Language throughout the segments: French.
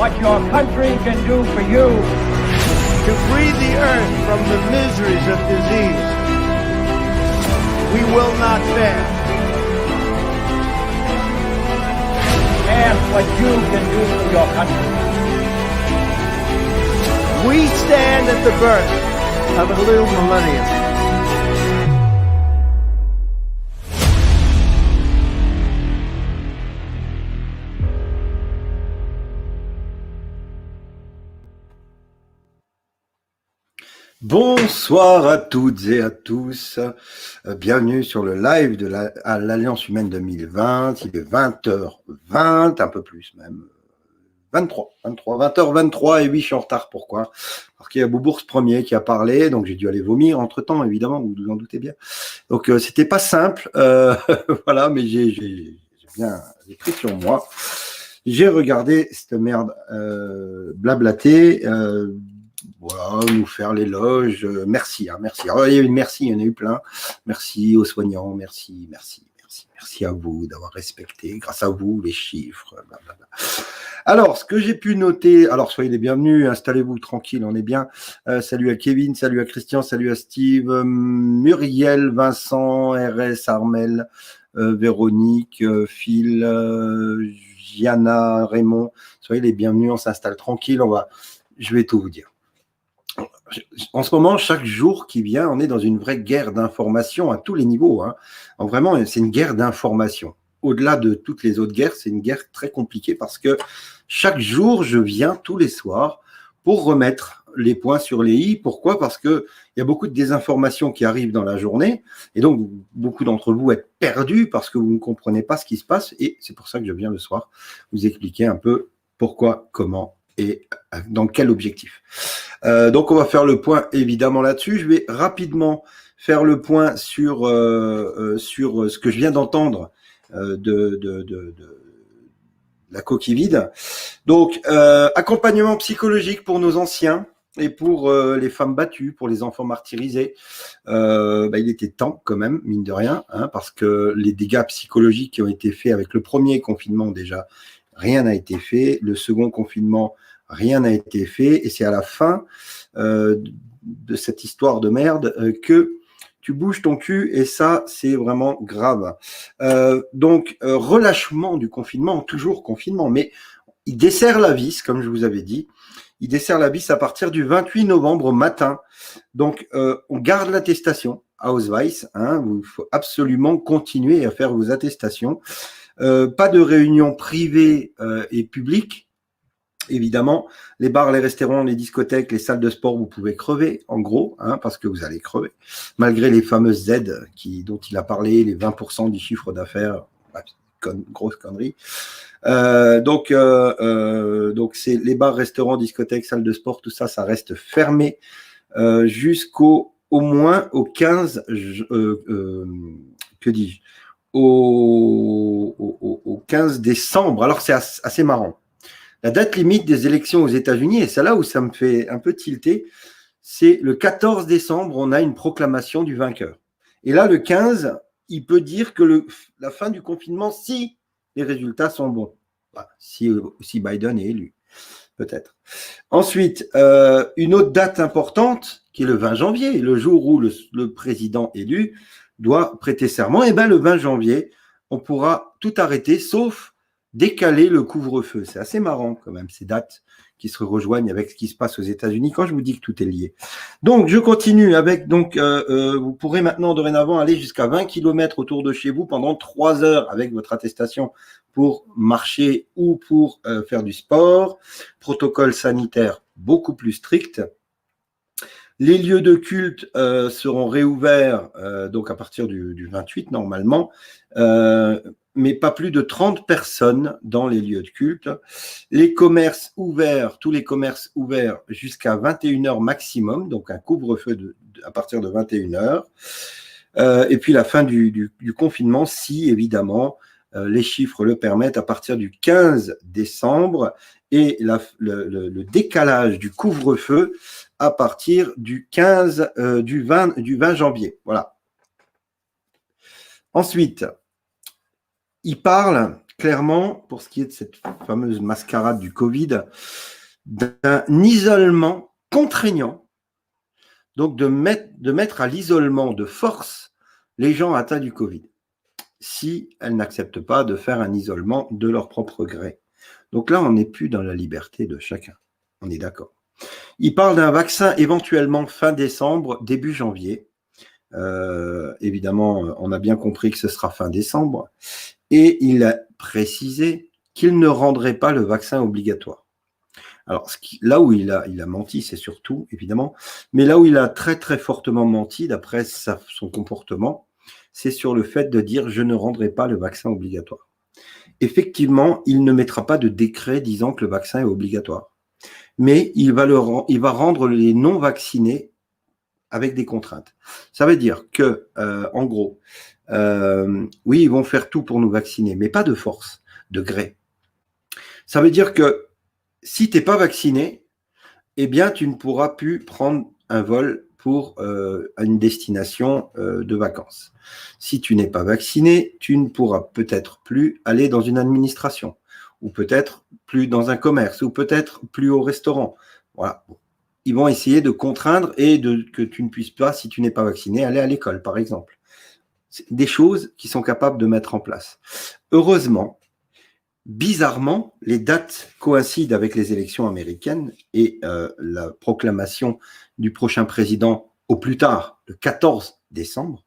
what your country can do for you. To free the earth from the miseries of disease. We will not fail. Ask what you can do for your country. We stand at the birth of a new millennium. Bonsoir à toutes et à tous, bienvenue sur le live de l'Alliance Humaine 2020, il est 20h20, un peu plus même, 20h23 et oui je suis en retard, pourquoi? Parce qu'il y a Boubourse premier qui a parlé, donc j'ai dû aller vomir entre temps évidemment, vous vous en doutez bien, donc c'était pas simple, voilà, mais j'ai bien pris sur moi, j'ai regardé cette merde blablater, voilà, nous faire l'éloge, merci, merci. Alors, il y a eu merci, il y en a eu plein. Merci aux soignants, merci à vous d'avoir respecté, grâce à vous, les chiffres, blablabla. Alors, ce que j'ai pu noter, alors soyez les bienvenus, installez-vous tranquille, on est bien. Salut à Kevin, salut à Christian, salut à Steve, Muriel, Vincent, RS, Armel, Véronique, Phil, Gianna, Raymond, soyez les bienvenus, on s'installe tranquille, je vais tout vous dire. En ce moment, chaque jour qui vient, on est dans une vraie guerre d'information à tous les niveaux. Hein. Vraiment, c'est une guerre d'information. Au-delà de toutes les autres guerres, c'est une guerre très compliquée parce que chaque jour, je viens tous les soirs pour remettre les points sur les i. Pourquoi? Parce qu'il y a beaucoup de désinformations qui arrivent dans la journée et donc beaucoup d'entre vous êtes perdus parce que vous ne comprenez pas ce qui se passe et c'est pour ça que je viens le soir vous expliquer un peu pourquoi, comment et dans quel objectif. Donc on va faire le point évidemment là-dessus. Je vais rapidement faire le point sur ce que je viens d'entendre de la coquille vide. Donc accompagnement psychologique pour nos anciens et pour les femmes battues, pour les enfants martyrisés. Il était temps quand même, mine de rien, hein, parce que les dégâts psychologiques qui ont été faits avec le premier confinement déjà, rien n'a été fait. Le second confinement, rien n'a été fait. Et c'est à la fin de cette histoire de merde que tu bouges ton cul. Et ça, c'est vraiment grave. Donc, relâchement du confinement, toujours confinement. Mais il dessert la vis, comme je vous avais dit. Il dessert la vis à partir du 28 novembre au matin. Donc, on garde l'attestation à Ausweis. Hein, il faut absolument continuer à faire vos attestations. Pas de réunions privées et publiques. Évidemment, les bars, les restaurants, les discothèques, les salles de sport, vous pouvez crever, en gros, hein, parce que vous allez crever. Malgré les fameuses aides dont il a parlé, les 20% du chiffre d'affaires, grosse connerie. Donc c'est les bars, restaurants, discothèques, salles de sport, tout ça, ça reste fermé jusqu'au moins au 15, que dis-je, au 15 décembre. Alors c'est assez marrant. La date limite des élections aux États-Unis, et c'est là où ça me fait un peu tilter, c'est le 14 décembre, on a une proclamation du vainqueur. Et là, le 15, il peut dire que la fin du confinement, si les résultats sont bons, si Biden est élu, peut-être. Ensuite, une autre date importante, qui est le 20 janvier, le jour où le président élu doit prêter serment, et bien le 20 janvier, on pourra tout arrêter, sauf décaler le couvre-feu. C'est assez marrant quand même, ces dates qui se rejoignent avec ce qui se passe aux États-Unis quand je vous dis que tout est lié. Donc, je continue avec, vous pourrez maintenant dorénavant aller jusqu'à 20 km autour de chez vous pendant 3 heures avec votre attestation pour marcher ou pour faire du sport. Protocole sanitaire beaucoup plus strict. Les lieux de culte seront réouverts donc à partir du 28 normalement, mais pas plus de 30 personnes dans les lieux de culte. Les commerces ouverts, tous les commerces ouverts jusqu'à 21h maximum, donc un couvre-feu à partir de 21h. Et puis la fin du confinement, si évidemment les chiffres le permettent, à partir du 15 décembre et le décalage du couvre-feu à partir du 20 janvier. Voilà. Ensuite, il parle clairement, pour ce qui est de cette fameuse mascarade du Covid, d'un isolement contraignant, donc de mettre à l'isolement de force les gens atteints du Covid, si elles n'acceptent pas de faire un isolement de leur propre gré. Donc là, on n'est plus dans la liberté de chacun. On est d'accord. Il parle d'un vaccin éventuellement fin décembre, début janvier. Évidemment, on a bien compris que ce sera fin décembre. Et il a précisé qu'il ne rendrait pas le vaccin obligatoire. Alors, là où il a menti, c'est surtout, évidemment, mais là où il a très, très fortement menti, d'après son comportement, c'est sur le fait de dire « je ne rendrai pas le vaccin obligatoire ». Effectivement, il ne mettra pas de décret disant que le vaccin est obligatoire, mais il va rendre les non-vaccinés avec des contraintes. Ça veut dire que, en gros, oui, ils vont faire tout pour nous vacciner, mais pas de force, de gré. Ça veut dire que si tu n'es pas vacciné, eh bien, tu ne pourras plus prendre un vol pour une destination de vacances. Si tu n'es pas vacciné, tu ne pourras peut-être plus aller dans une administration, ou peut-être plus dans un commerce, ou peut-être plus au restaurant. Voilà. Ils vont essayer de contraindre et que tu ne puisses pas, si tu n'es pas vacciné, aller à l'école, par exemple. C'est des choses qu'ils sont capables de mettre en place. Heureusement, bizarrement, les dates coïncident avec les élections américaines et la proclamation du prochain président au plus tard, le 14 décembre.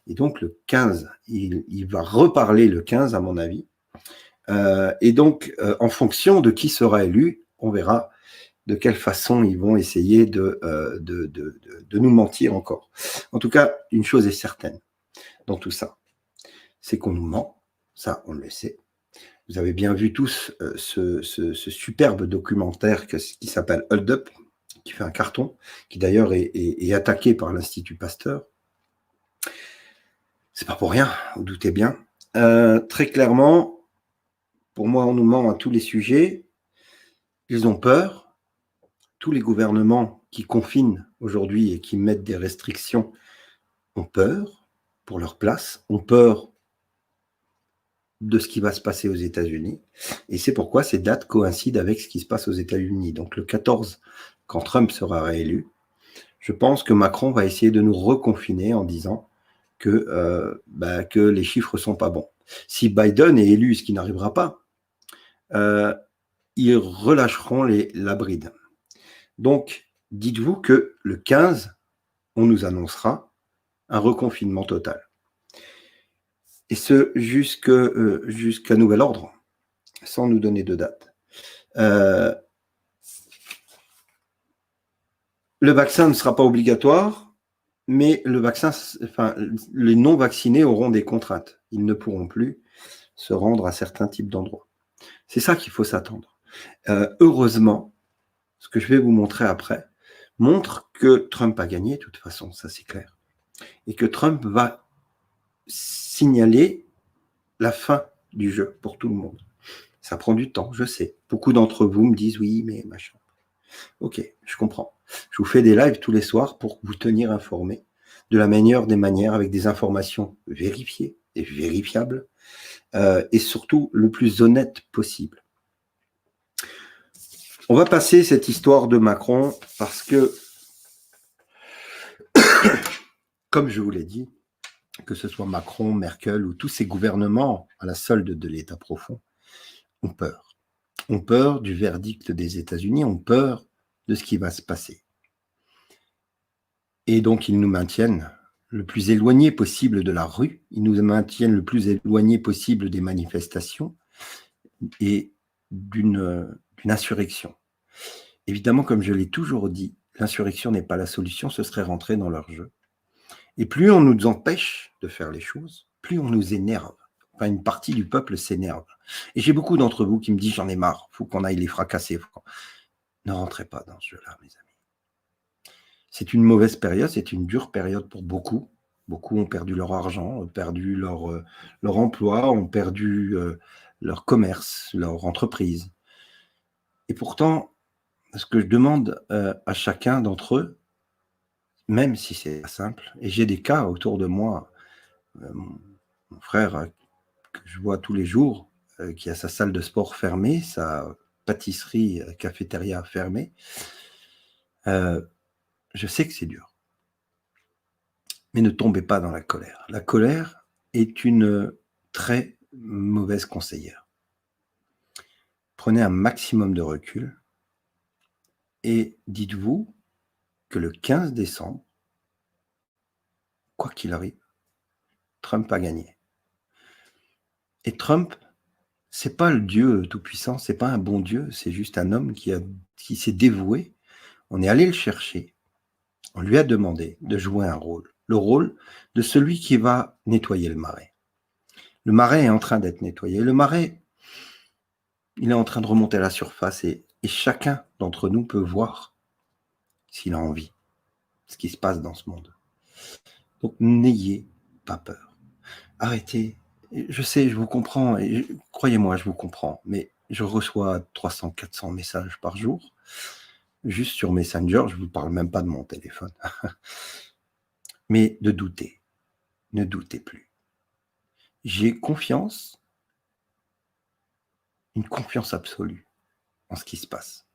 Et donc, le 15, il va reparler le 15, à mon avis. Et donc, en fonction de qui sera élu, on verra de quelle façon ils vont essayer de nous mentir encore. En tout cas, une chose est certaine dans tout ça, c'est qu'on nous ment, ça on le sait. Vous avez bien vu tous ce superbe documentaire qui s'appelle Hold Up, qui fait un carton, qui d'ailleurs est attaqué par l'Institut Pasteur. C'est pas pour rien, vous doutez bien. Très clairement, pour moi, on nous ment à tous les sujets. Ils ont peur. Tous les gouvernements qui confinent aujourd'hui et qui mettent des restrictions ont peur pour leur place, ont peur de ce qui va se passer aux États-Unis. Et c'est pourquoi ces dates coïncident avec ce qui se passe aux États-Unis. Donc le 14, quand Trump sera réélu, je pense que Macron va essayer de nous reconfiner en disant que les chiffres ne sont pas bons. Si Biden est élu, ce qui n'arrivera pas, ils relâcheront la bride. Donc, dites-vous que le 15, on nous annoncera un reconfinement total. Et ce, jusqu'à nouvel ordre, sans nous donner de date. Le vaccin ne sera pas obligatoire, mais les non-vaccinés auront des contraintes. Ils ne pourront plus se rendre à certains types d'endroits. C'est ça qu'il faut s'attendre. Heureusement, ce que je vais vous montrer après, montre que Trump a gagné, de toute façon, ça c'est clair. Et que Trump va signaler la fin du jeu pour tout le monde. Ça prend du temps, je sais. Beaucoup d'entre vous me disent oui, mais machin. Ok, je comprends. Je vous fais des lives tous les soirs pour vous tenir informés de la meilleure des manières, avec des informations vérifiées et vérifiables, et surtout le plus honnête possible. On va passer cette histoire de Macron parce que, comme je vous l'ai dit, que ce soit Macron, Merkel ou tous ces gouvernements à la solde de l'État profond, ont peur. Ont peur du verdict des États-Unis, ont peur de ce qui va se passer. Et donc, ils nous maintiennent le plus éloigné possible de la rue, ils nous maintiennent le plus éloigné possible des manifestations et d'une insurrection. Évidemment, comme je l'ai toujours dit, l'insurrection n'est pas la solution, ce serait rentrer dans leur jeu. Et plus on nous empêche de faire les choses, plus on nous énerve. Enfin, une partie du peuple s'énerve. Et j'ai beaucoup d'entre vous qui me disent « j'en ai marre, il faut qu'on aille les fracasser ». Ne rentrez pas dans ce jeu-là, mes amis. C'est une mauvaise période, c'est une dure période pour beaucoup. Beaucoup ont perdu leur argent, ont perdu leur emploi, ont perdu leur commerce, leur entreprise. Et pourtant, ce que je demande à chacun d'entre eux, même si c'est pas simple, et j'ai des cas autour de moi, mon frère que je vois tous les jours, qui a sa salle de sport fermée, sa pâtisserie, cafétéria fermée, je sais que c'est dur. Mais ne tombez pas dans la colère. La colère est une très mauvaise conseillère. Prenez un maximum de recul et dites-vous que le 15 décembre, quoi qu'il arrive, Trump a gagné. Et Trump, c'est pas le Dieu tout-puissant, c'est pas un bon Dieu, c'est juste un homme qui s'est dévoué. On est allé le chercher, on lui a demandé de jouer un rôle, le rôle de celui qui va nettoyer le marais. Le marais est en train d'être nettoyé. Le marais, il est en train de remonter à la surface et chacun d'entre nous peut voir, s'il a envie, ce qui se passe dans ce monde. Donc n'ayez pas peur. Arrêtez. Je sais, je vous comprends, et croyez-moi, je vous comprends, mais je reçois 300, 400 messages par jour, juste sur Messenger, je ne vous parle même pas de mon téléphone. Mais de douter, ne doutez plus. J'ai confiance, une confiance absolue en ce qui se passe.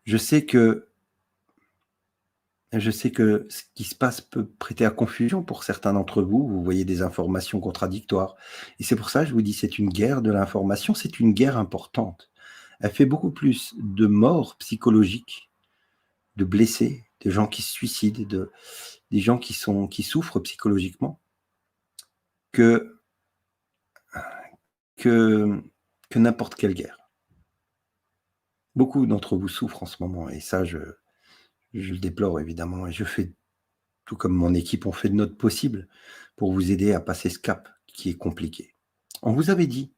Je sais que ce qui se passe peut prêter à confusion pour certains d'entre vous. Vous voyez des informations contradictoires. Et c'est pour ça que je vous dis, c'est une guerre de l'information, c'est une guerre importante. Elle fait beaucoup plus de morts psychologiques, de blessés, de gens qui se suicident, des gens qui souffrent psychologiquement, que n'importe quelle guerre. Beaucoup d'entre vous souffrent en ce moment, et ça, je le déplore évidemment, et je fais, tout comme mon équipe, on fait de notre possible pour vous aider à passer ce cap qui est compliqué. On vous avait dit,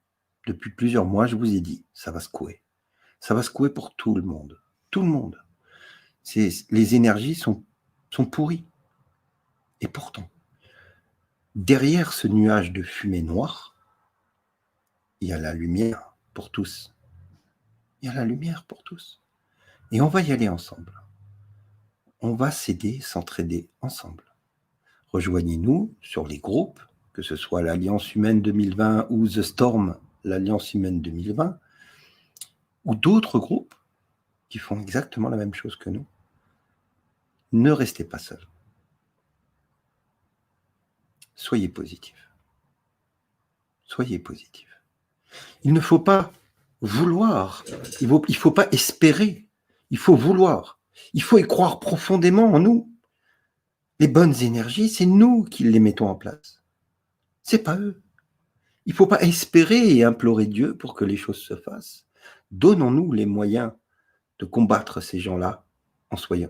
depuis plusieurs mois, je vous ai dit, ça va secouer. Ça va secouer pour tout le monde. Tout le monde. Les énergies sont pourries. Et pourtant, derrière ce nuage de fumée noire, il y a la lumière pour tous. Il y a la lumière pour tous. Et on va y aller ensemble. On va s'aider, s'entraider ensemble. Rejoignez-nous sur les groupes, que ce soit l'Alliance Humaine 2020 ou The Storm, l'Alliance Humaine 2020, ou d'autres groupes qui font exactement la même chose que nous. Ne restez pas seuls. Soyez positifs. Soyez positifs. Il ne faut pas vouloir, il ne faut pas espérer, il faut vouloir. Il faut y croire profondément en nous. Les bonnes énergies, c'est nous qui les mettons en place. C'est pas eux. Il ne faut pas espérer et implorer Dieu pour que les choses se fassent. Donnons-nous les moyens de combattre ces gens-là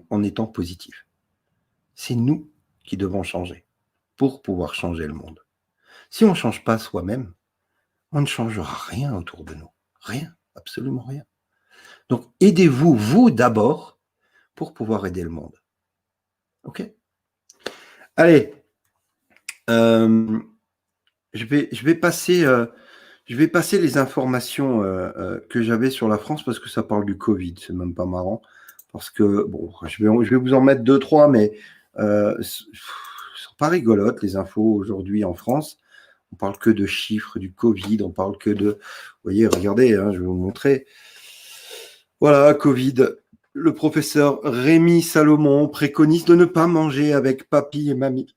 en étant positifs. C'est nous qui devons changer pour pouvoir changer le monde. Si on ne change pas soi-même, on ne changera rien autour de nous. Rien, absolument rien. Donc, aidez-vous, vous d'abord, pour pouvoir aider le monde. Ok ? Allez, je vais passer les informations que j'avais sur la France parce que ça parle du Covid. C'est même pas marrant parce que bon, je vais vous en mettre 2-3, mais sont pas rigolotes les infos aujourd'hui en France. On parle que de chiffres du Covid, on parle que de, vous voyez, regardez, je vais vous montrer. Voilà, Covid. Le professeur Rémi Salomon préconise de ne pas manger avec papy et mamie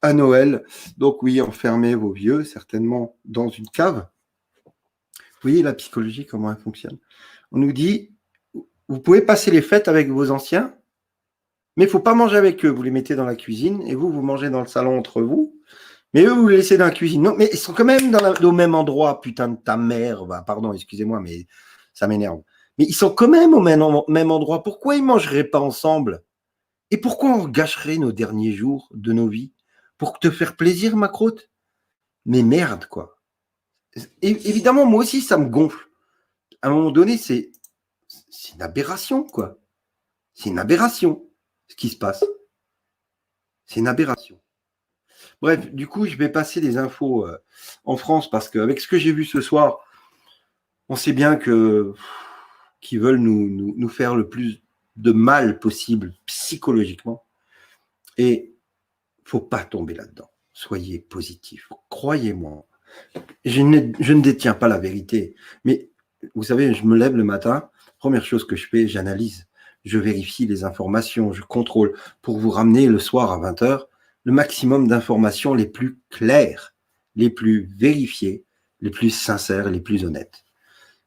à Noël. Donc oui, enfermez vos vieux, certainement dans une cave. Vous voyez la psychologie, comment elle fonctionne. On nous dit, vous pouvez passer les fêtes avec vos anciens, mais il ne faut pas manger avec eux. Vous les mettez dans la cuisine et vous mangez dans le salon entre vous. Mais eux, vous les laissez dans la cuisine. Non, mais ils sont quand même au même endroit, putain de ta mère. Bah, pardon, excusez-moi, mais ça m'énerve. Mais ils sont quand même au même endroit. Pourquoi ils ne mangeraient pas ensemble? Et pourquoi on gâcherait nos derniers jours de nos vies? Pour te faire plaisir, ma croûte? Mais merde, quoi. Et, évidemment, moi aussi, ça me gonfle. À un moment donné, c'est une aberration, quoi. C'est une aberration, ce qui se passe. C'est une aberration. Bref, du coup, je vais passer des infos en France parce qu'avec ce que j'ai vu ce soir, on sait bien qu'ils veulent nous faire le plus de mal possible psychologiquement. Et il ne faut pas tomber là-dedans. Soyez positifs. Croyez-moi. Je ne détiens pas la vérité. Mais vous savez, je me lève le matin, première chose que je fais, j'analyse. Je vérifie les informations, je contrôle pour vous ramener le soir à 20h le maximum d'informations les plus claires, les plus vérifiées, les plus sincères, les plus honnêtes.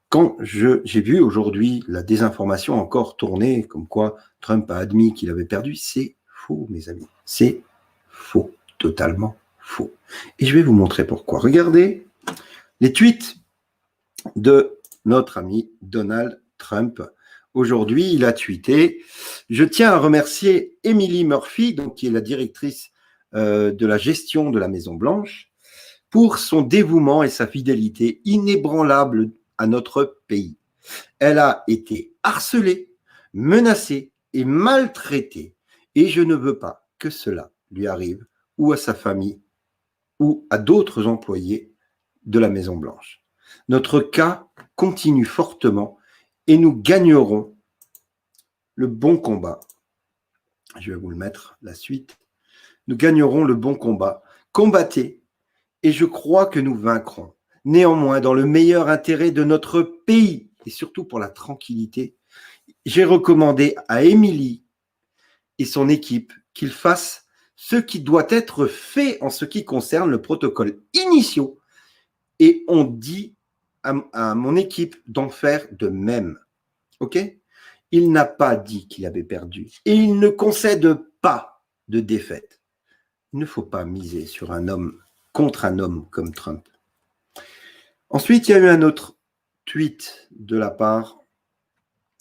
Quand j'ai vu aujourd'hui la désinformation encore tourner, comme quoi Trump a admis qu'il avait perdu, c'est faux, mes amis. C'est faux, totalement faux. Et je vais vous montrer pourquoi. Regardez les tweets de notre ami Donald Trump. Aujourd'hui, il a tweeté « Je tiens à remercier Emily Murphy, donc, qui est la directrice de la gestion de la Maison-Blanche, pour son dévouement et sa fidélité inébranlable à notre pays. Elle a été harcelée, menacée et maltraitée, et je ne veux pas que cela lui arrive ou à sa famille ou à d'autres employés de la Maison-Blanche. Notre cas continue fortement et nous gagnerons le bon combat. » Je vais vous le mettre, la suite. « Nous gagnerons le bon combat. Combattez et je crois que nous vaincrons. Néanmoins, dans le meilleur intérêt de notre pays et surtout pour la tranquillité, j'ai recommandé à Émilie et son équipe qu'ils fassent ce qui doit être fait en ce qui concerne le protocole initiaux et on dit à mon équipe d'en faire de même. Ok ? Il n'a pas dit qu'il avait perdu et il ne concède pas de défaite. Il ne faut pas miser sur un homme contre un homme comme Trump. Ensuite, il y a eu un autre tweet de la part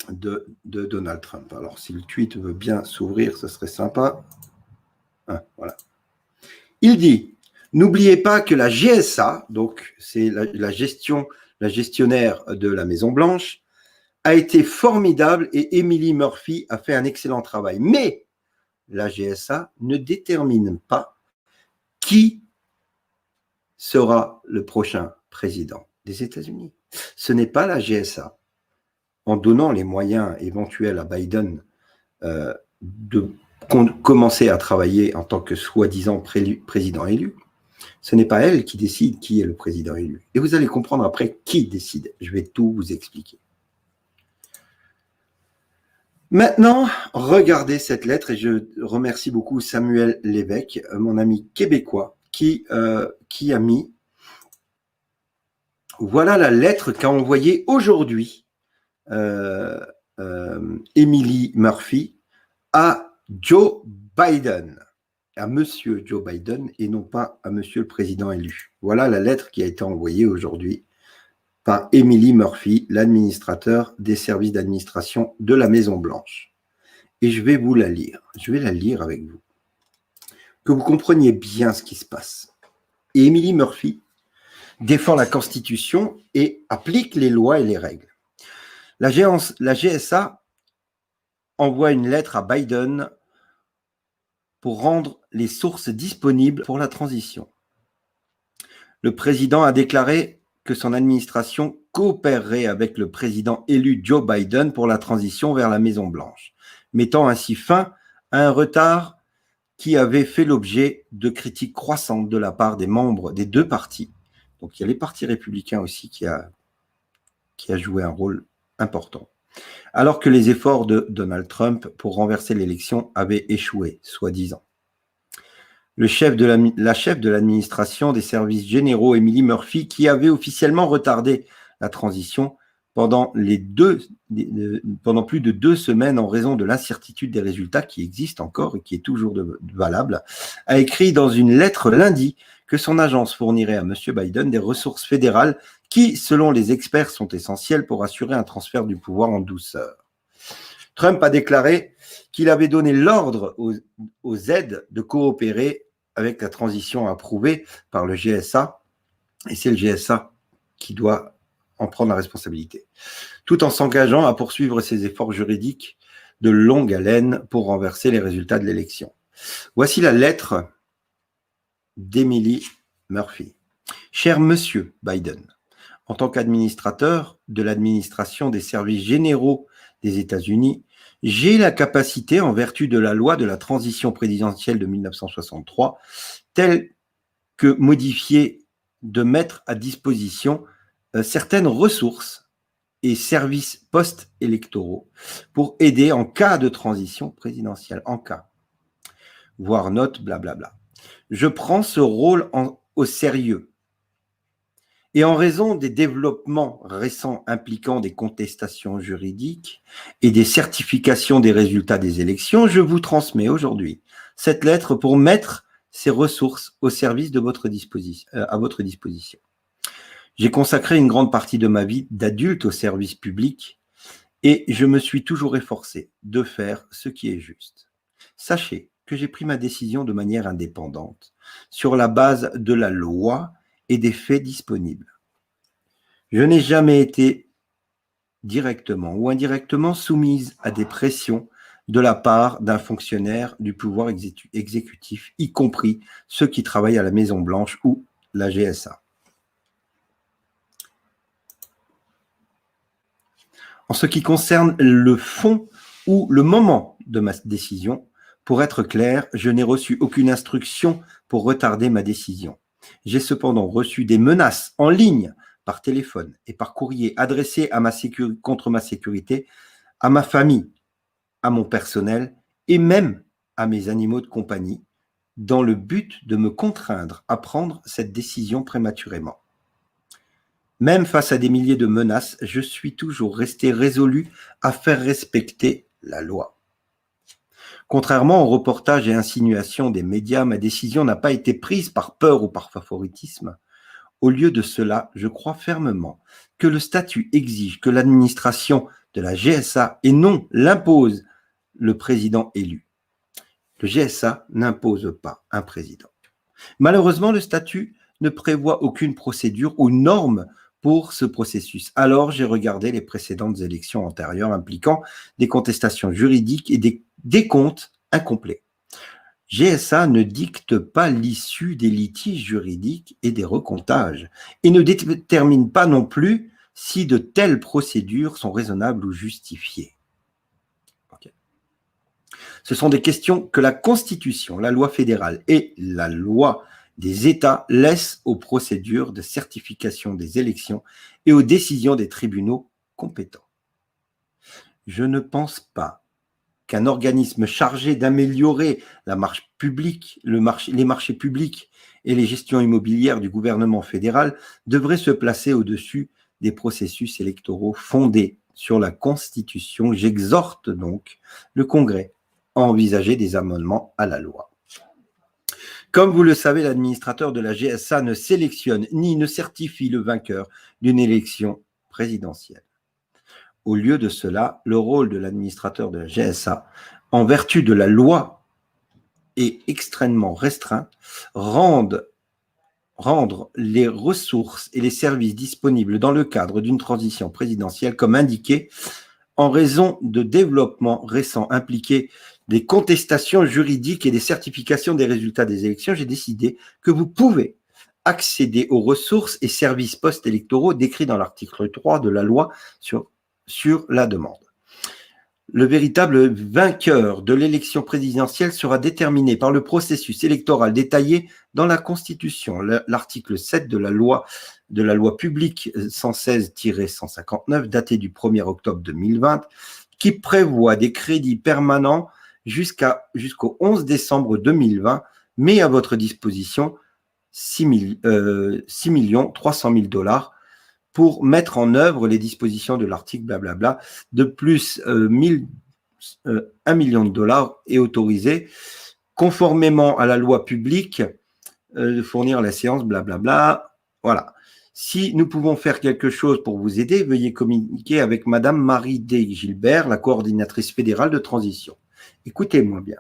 de Donald Trump. Alors, si le tweet veut bien s'ouvrir, ce serait sympa. Voilà. Il dit « N'oubliez pas que la GSA, donc c'est la gestionnaire de la Maison-Blanche, a été formidable et Emily Murphy a fait un excellent travail. Mais la GSA ne détermine pas qui sera le prochain président des États-Unis. Ce n'est pas la GSA, en donnant les moyens éventuels à Biden de commencer à travailler en tant que soi-disant président élu, ce n'est pas elle qui décide qui est le président élu. Et vous allez comprendre après qui décide. Je vais tout vous expliquer. Maintenant, regardez cette lettre et je remercie beaucoup Samuel Lévesque, mon ami québécois, qui a mis « Voilà la lettre qu'a envoyée aujourd'hui Emily Murphy à Joe Biden, à Monsieur Joe Biden et non pas à Monsieur le Président élu. Voilà la lettre qui a été envoyée aujourd'hui par Emily Murphy, l'administrateur des services d'administration de la Maison-Blanche. Et je vais vous la lire. Je vais la lire avec vous. Que vous compreniez bien ce qui se passe. Et Emily Murphy défend la Constitution et applique les lois et les règles. La GSA envoie une lettre à Biden pour rendre les sources disponibles pour la transition. Le président a déclaré que son administration coopérerait avec le président élu Joe Biden pour la transition vers la Maison-Blanche, mettant ainsi fin à un retard qui avait fait l'objet de critiques croissantes de la part des membres des deux partis. Donc il y a les partis républicains aussi qui a joué un rôle important. Alors que les efforts de Donald Trump pour renverser l'élection avaient échoué, soi-disant. La chef de l'administration des services généraux, Emily Murphy, qui avait officiellement retardé la transition pendant plus de 2 semaines en raison de l'incertitude des résultats qui existent encore et qui est toujours valable, a écrit dans une lettre lundi que son agence fournirait à M. Biden des ressources fédérales qui, selon les experts, sont essentielles pour assurer un transfert du pouvoir en douceur. Trump a déclaré qu'il avait donné l'ordre aux aides de coopérer avec la transition approuvée par le GSA, et c'est le GSA qui doit en prendre la responsabilité, tout en s'engageant à poursuivre ses efforts juridiques de longue haleine pour renverser les résultats de l'élection. Voici la lettre d'Emily Murphy. Cher Monsieur Biden, en tant qu'administrateur de l'administration des services généraux des États-Unis, j'ai la capacité, en vertu de la loi de la transition présidentielle de 1963, telle que modifiée de mettre à disposition certaines ressources et services post-électoraux pour aider en cas de transition présidentielle, en cas, voire note, blablabla. Je prends ce rôle au sérieux. Et en raison des développements récents impliquant des contestations juridiques et des certifications des résultats des élections, je vous transmets aujourd'hui cette lettre pour mettre ces ressources au service de à votre disposition. J'ai consacré une grande partie de ma vie d'adulte au service public et je me suis toujours efforcé de faire ce qui est juste. Sachez que j'ai pris ma décision de manière indépendante, sur la base de la loi et des faits disponibles. Je n'ai jamais été directement ou indirectement soumise à des pressions de la part d'un fonctionnaire du pouvoir exécutif, y compris ceux qui travaillent à la Maison-Blanche ou la GSA. En ce qui concerne le fond ou le moment de ma décision, pour être clair, je n'ai reçu aucune instruction pour retarder ma décision. J'ai cependant reçu des menaces en ligne, par téléphone et par courrier adressées contre ma sécurité, à ma famille, à mon personnel et même à mes animaux de compagnie, dans le but de me contraindre à prendre cette décision prématurément. Même face à des milliers de menaces, je suis toujours resté résolu à faire respecter la loi. Contrairement aux reportages et insinuations des médias, ma décision n'a pas été prise par peur ou par favoritisme. Au lieu de cela, je crois fermement que le statut exige que l'administration de la GSA et non l'impose le président élu. Le GSA n'impose pas un président. Malheureusement, le statut ne prévoit aucune procédure ou norme pour ce processus. Alors, j'ai regardé les précédentes élections antérieures impliquant des contestations juridiques et des décomptes incomplets. GSA ne dicte pas l'issue des litiges juridiques et des recomptages et ne détermine pas non plus si de telles procédures sont raisonnables ou justifiées. Okay. Ce sont des questions que la Constitution, la loi fédérale et la loi des États laissent aux procédures de certification des élections et aux décisions des tribunaux compétents. Je ne pense pas qu'un organisme chargé d'améliorer la marche publique, les marchés publics et les gestions immobilières du gouvernement fédéral devrait se placer au-dessus des processus électoraux fondés sur la Constitution. J'exhorte donc le Congrès à envisager des amendements à la loi. Comme vous le savez, l'administrateur de la GSA ne sélectionne ni ne certifie le vainqueur d'une élection présidentielle. Au lieu de cela, le rôle de l'administrateur de la GSA, en vertu de la loi, est extrêmement restreint, rendre les ressources et les services disponibles dans le cadre d'une transition présidentielle, comme indiqué, en raison de développements récents impliqués des contestations juridiques et des certifications des résultats des élections, j'ai décidé que vous pouvez accéder aux ressources et services post-électoraux décrits dans l'article 3 de la loi sur la demande. Le véritable vainqueur de l'élection présidentielle sera déterminé par le processus électoral détaillé dans la Constitution, l'article 7 de la loi publique 116-159, datée du 1er octobre 2020, qui prévoit des crédits permanents jusqu'au 11 décembre 2020, met à votre disposition 6 300 000 $ pour mettre en œuvre les dispositions de l'article blablabla. De plus, 1 million de $ est autorisé, conformément à la loi publique, de fournir la séance blablabla. Voilà. Si nous pouvons faire quelque chose pour vous aider, veuillez communiquer avec Madame Marie D. Gilbert, la coordinatrice fédérale de transition. Écoutez-moi bien.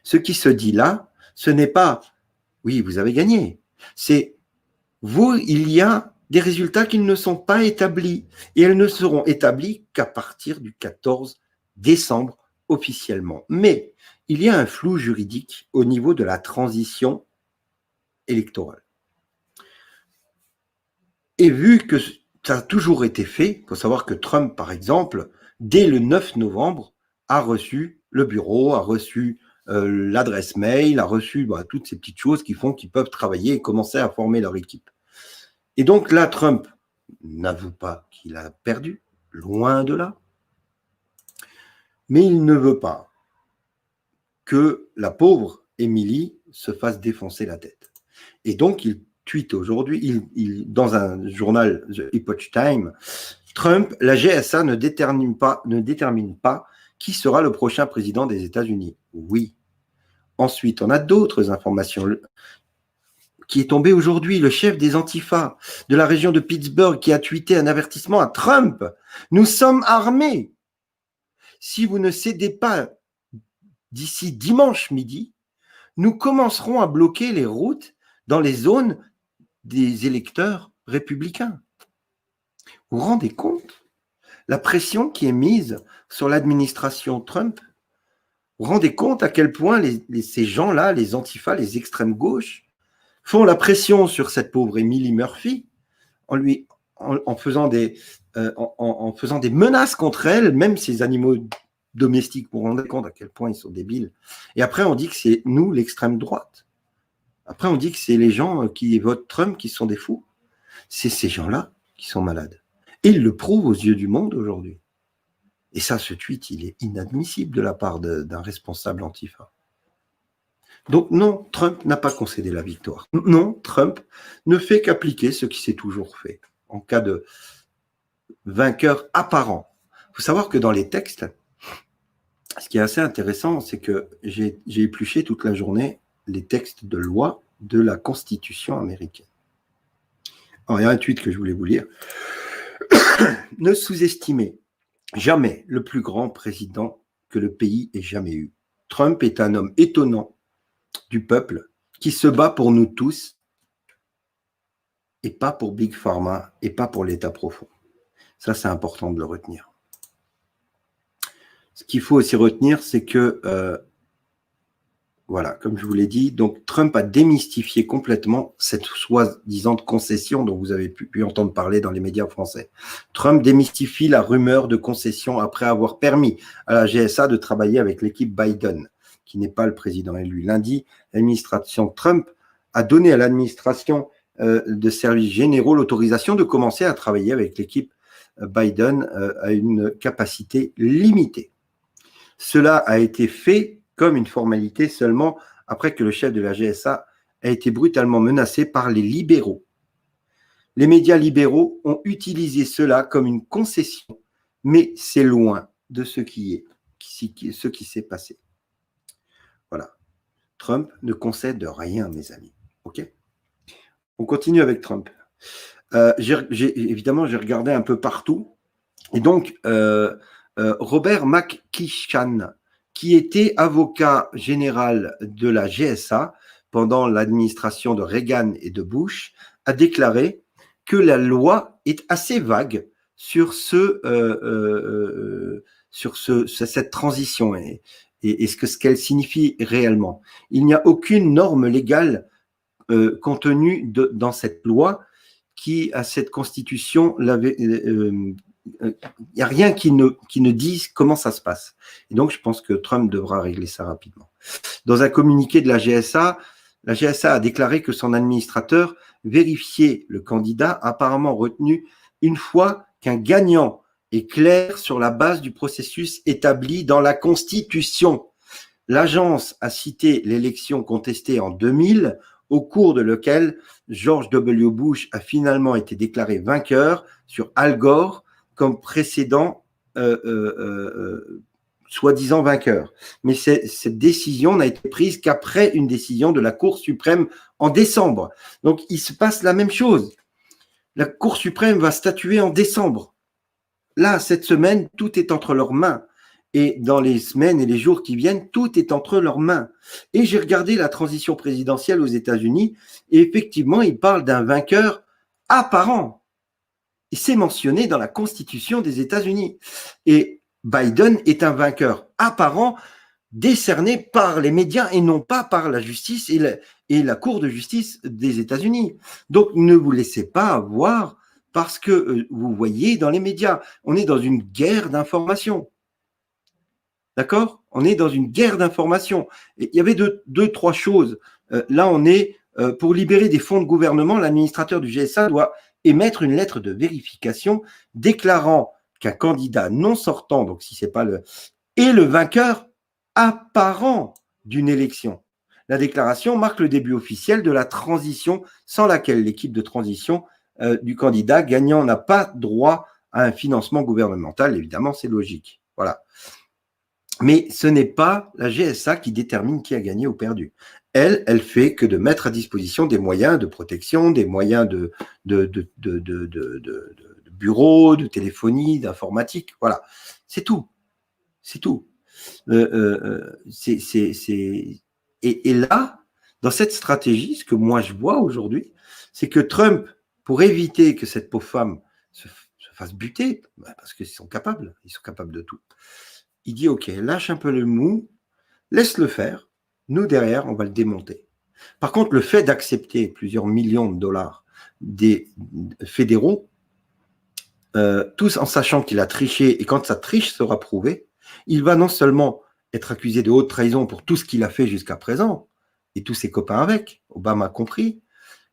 Ce qui se dit là, ce n'est pas « oui, vous avez gagné ». C'est « vous, il y a des résultats qui ne sont pas établis et elles ne seront établis qu'à partir du 14 décembre officiellement. Mais il y a un flou juridique au niveau de la transition électorale. Et vu que ça a toujours été fait, il faut savoir que Trump, par exemple, dès le 9 novembre, a reçu le bureau, a reçu l'adresse mail, a reçu toutes ces petites choses qui font qu'ils peuvent travailler et commencer à former leur équipe. Et donc là, Trump n'avoue pas qu'il a perdu, loin de là, mais il ne veut pas que la pauvre Emily se fasse défoncer la tête. Et donc, il tweet aujourd'hui, dans un journal, The Epoch Times, Trump, la GSA ne détermine pas qui sera le prochain président des États-Unis. Oui. Ensuite, on a d'autres informations qui est tombé aujourd'hui, le chef des Antifa de la région de Pittsburgh qui a tweeté un avertissement à Trump. Nous sommes armés. Si vous ne cédez pas d'ici dimanche midi, nous commencerons à bloquer les routes dans les zones des électeurs républicains. Vous vous rendez compte la pression qui est mise sur l'administration Trump? Vous vous rendez compte à quel point ces gens-là, les Antifa, les extrêmes gauches, font la pression sur cette pauvre Emily Murphy en faisant des menaces contre elle, même ces animaux domestiques. Vous vous rendez compte à quel point ils sont débiles. Et après, on dit que c'est nous, l'extrême droite. Après, on dit que c'est les gens qui votent Trump qui sont des fous. C'est ces gens-là qui sont malades. Et ils le prouvent aux yeux du monde aujourd'hui. Et ça, ce tweet, il est inadmissible de la part d'un responsable Antifa. Donc non, Trump n'a pas concédé la victoire. Non, Trump ne fait qu'appliquer ce qui s'est toujours fait en cas de vainqueur apparent. Il faut savoir que dans les textes, ce qui est assez intéressant, c'est que j'ai épluché toute la journée les textes de loi de la Constitution américaine. Alors, il y a un tweet que je voulais vous lire. Ne sous-estimez jamais le plus grand président que le pays ait jamais eu. Trump est un homme étonnant du peuple qui se bat pour nous tous et pas pour Big Pharma et pas pour l'État profond. Ça, c'est important de le retenir. Ce qu'il faut aussi retenir, c'est que, voilà, comme je vous l'ai dit, donc Trump a démystifié complètement cette soi-disant concession dont vous avez pu entendre parler dans les médias français. Trump démystifie la rumeur de concession après avoir permis à la GSA de travailler avec l'équipe Biden, qui n'est pas le président élu. Lundi, l'administration Trump a donné à l'administration de services généraux l'autorisation de commencer à travailler avec l'équipe Biden à une capacité limitée. Cela a été fait comme une formalité seulement après que le chef de la GSA a été brutalement menacé par les libéraux. Les médias libéraux ont utilisé cela comme une concession, mais c'est loin de ce qui s'est passé. Voilà. Trump ne concède rien, mes amis. OK ? On continue avec Trump. Évidemment, j'ai regardé un peu partout. Et donc, Robert McKeechan, qui était avocat général de la GSA pendant l'administration de Reagan et de Bush, a déclaré que la loi est assez vague sur cette transition et ce qu'elle signifie réellement. Il n'y a aucune norme légale contenue dans cette loi qui, à cette constitution, il n'y a rien qui ne dise comment ça se passe. Et donc, je pense que Trump devra régler ça rapidement. Dans un communiqué de la GSA a déclaré que son administrateur vérifiait le candidat apparemment retenu une fois qu'un gagnant est clair sur la base du processus établi dans la Constitution. L'agence a cité l'élection contestée en 2000, au cours de laquelle George W. Bush a finalement été déclaré vainqueur sur Al Gore comme précédent soi-disant vainqueur. Mais cette décision n'a été prise qu'après une décision de la Cour suprême en décembre. Donc, il se passe la même chose. La Cour suprême va statuer en décembre. Là, cette semaine, tout est entre leurs mains. Et dans les semaines et les jours qui viennent, tout est entre leurs mains. Et j'ai regardé la transition présidentielle aux États-Unis et effectivement, il parle d'un vainqueur apparent. Et c'est mentionné dans la Constitution des États-Unis. Et Biden est un vainqueur apparent décerné par les médias et non pas par la justice et la Cour de justice des États-Unis. Donc, ne vous laissez pas avoir parce que vous voyez dans les médias, on est dans une guerre d'information. D'accord ? On est dans une guerre d'information. Il y avait deux, trois choses. Là, on est Pour libérer des fonds de gouvernement, l'administrateur du GSA doit émettre une lettre de vérification déclarant qu'un candidat non sortant, donc si c'est pas est le vainqueur apparent d'une élection. La déclaration marque le début officiel de la transition sans laquelle l'équipe de transition du candidat gagnant n'a pas droit à un financement gouvernemental. Évidemment, c'est logique. Voilà. Mais ce n'est pas la GSA qui détermine qui a gagné ou perdu. Elle fait que de mettre à disposition des moyens de protection, des moyens de bureau, de téléphonie, d'informatique. Voilà. C'est tout. C'est tout. Et là, dans cette stratégie, ce que moi je vois aujourd'hui, c'est que Trump, pour éviter que cette pauvre femme se fasse buter, parce qu'ils sont capables de tout, il dit ok, lâche un peu le mou, laisse-le faire, nous derrière, on va le démonter. Par contre, le fait d'accepter plusieurs millions de dollars des fédéraux, tous en sachant qu'il a triché, et quand sa triche sera prouvée, il va non seulement être accusé de haute trahison pour tout ce qu'il a fait jusqu'à présent, et tous ses copains avec, Obama compris,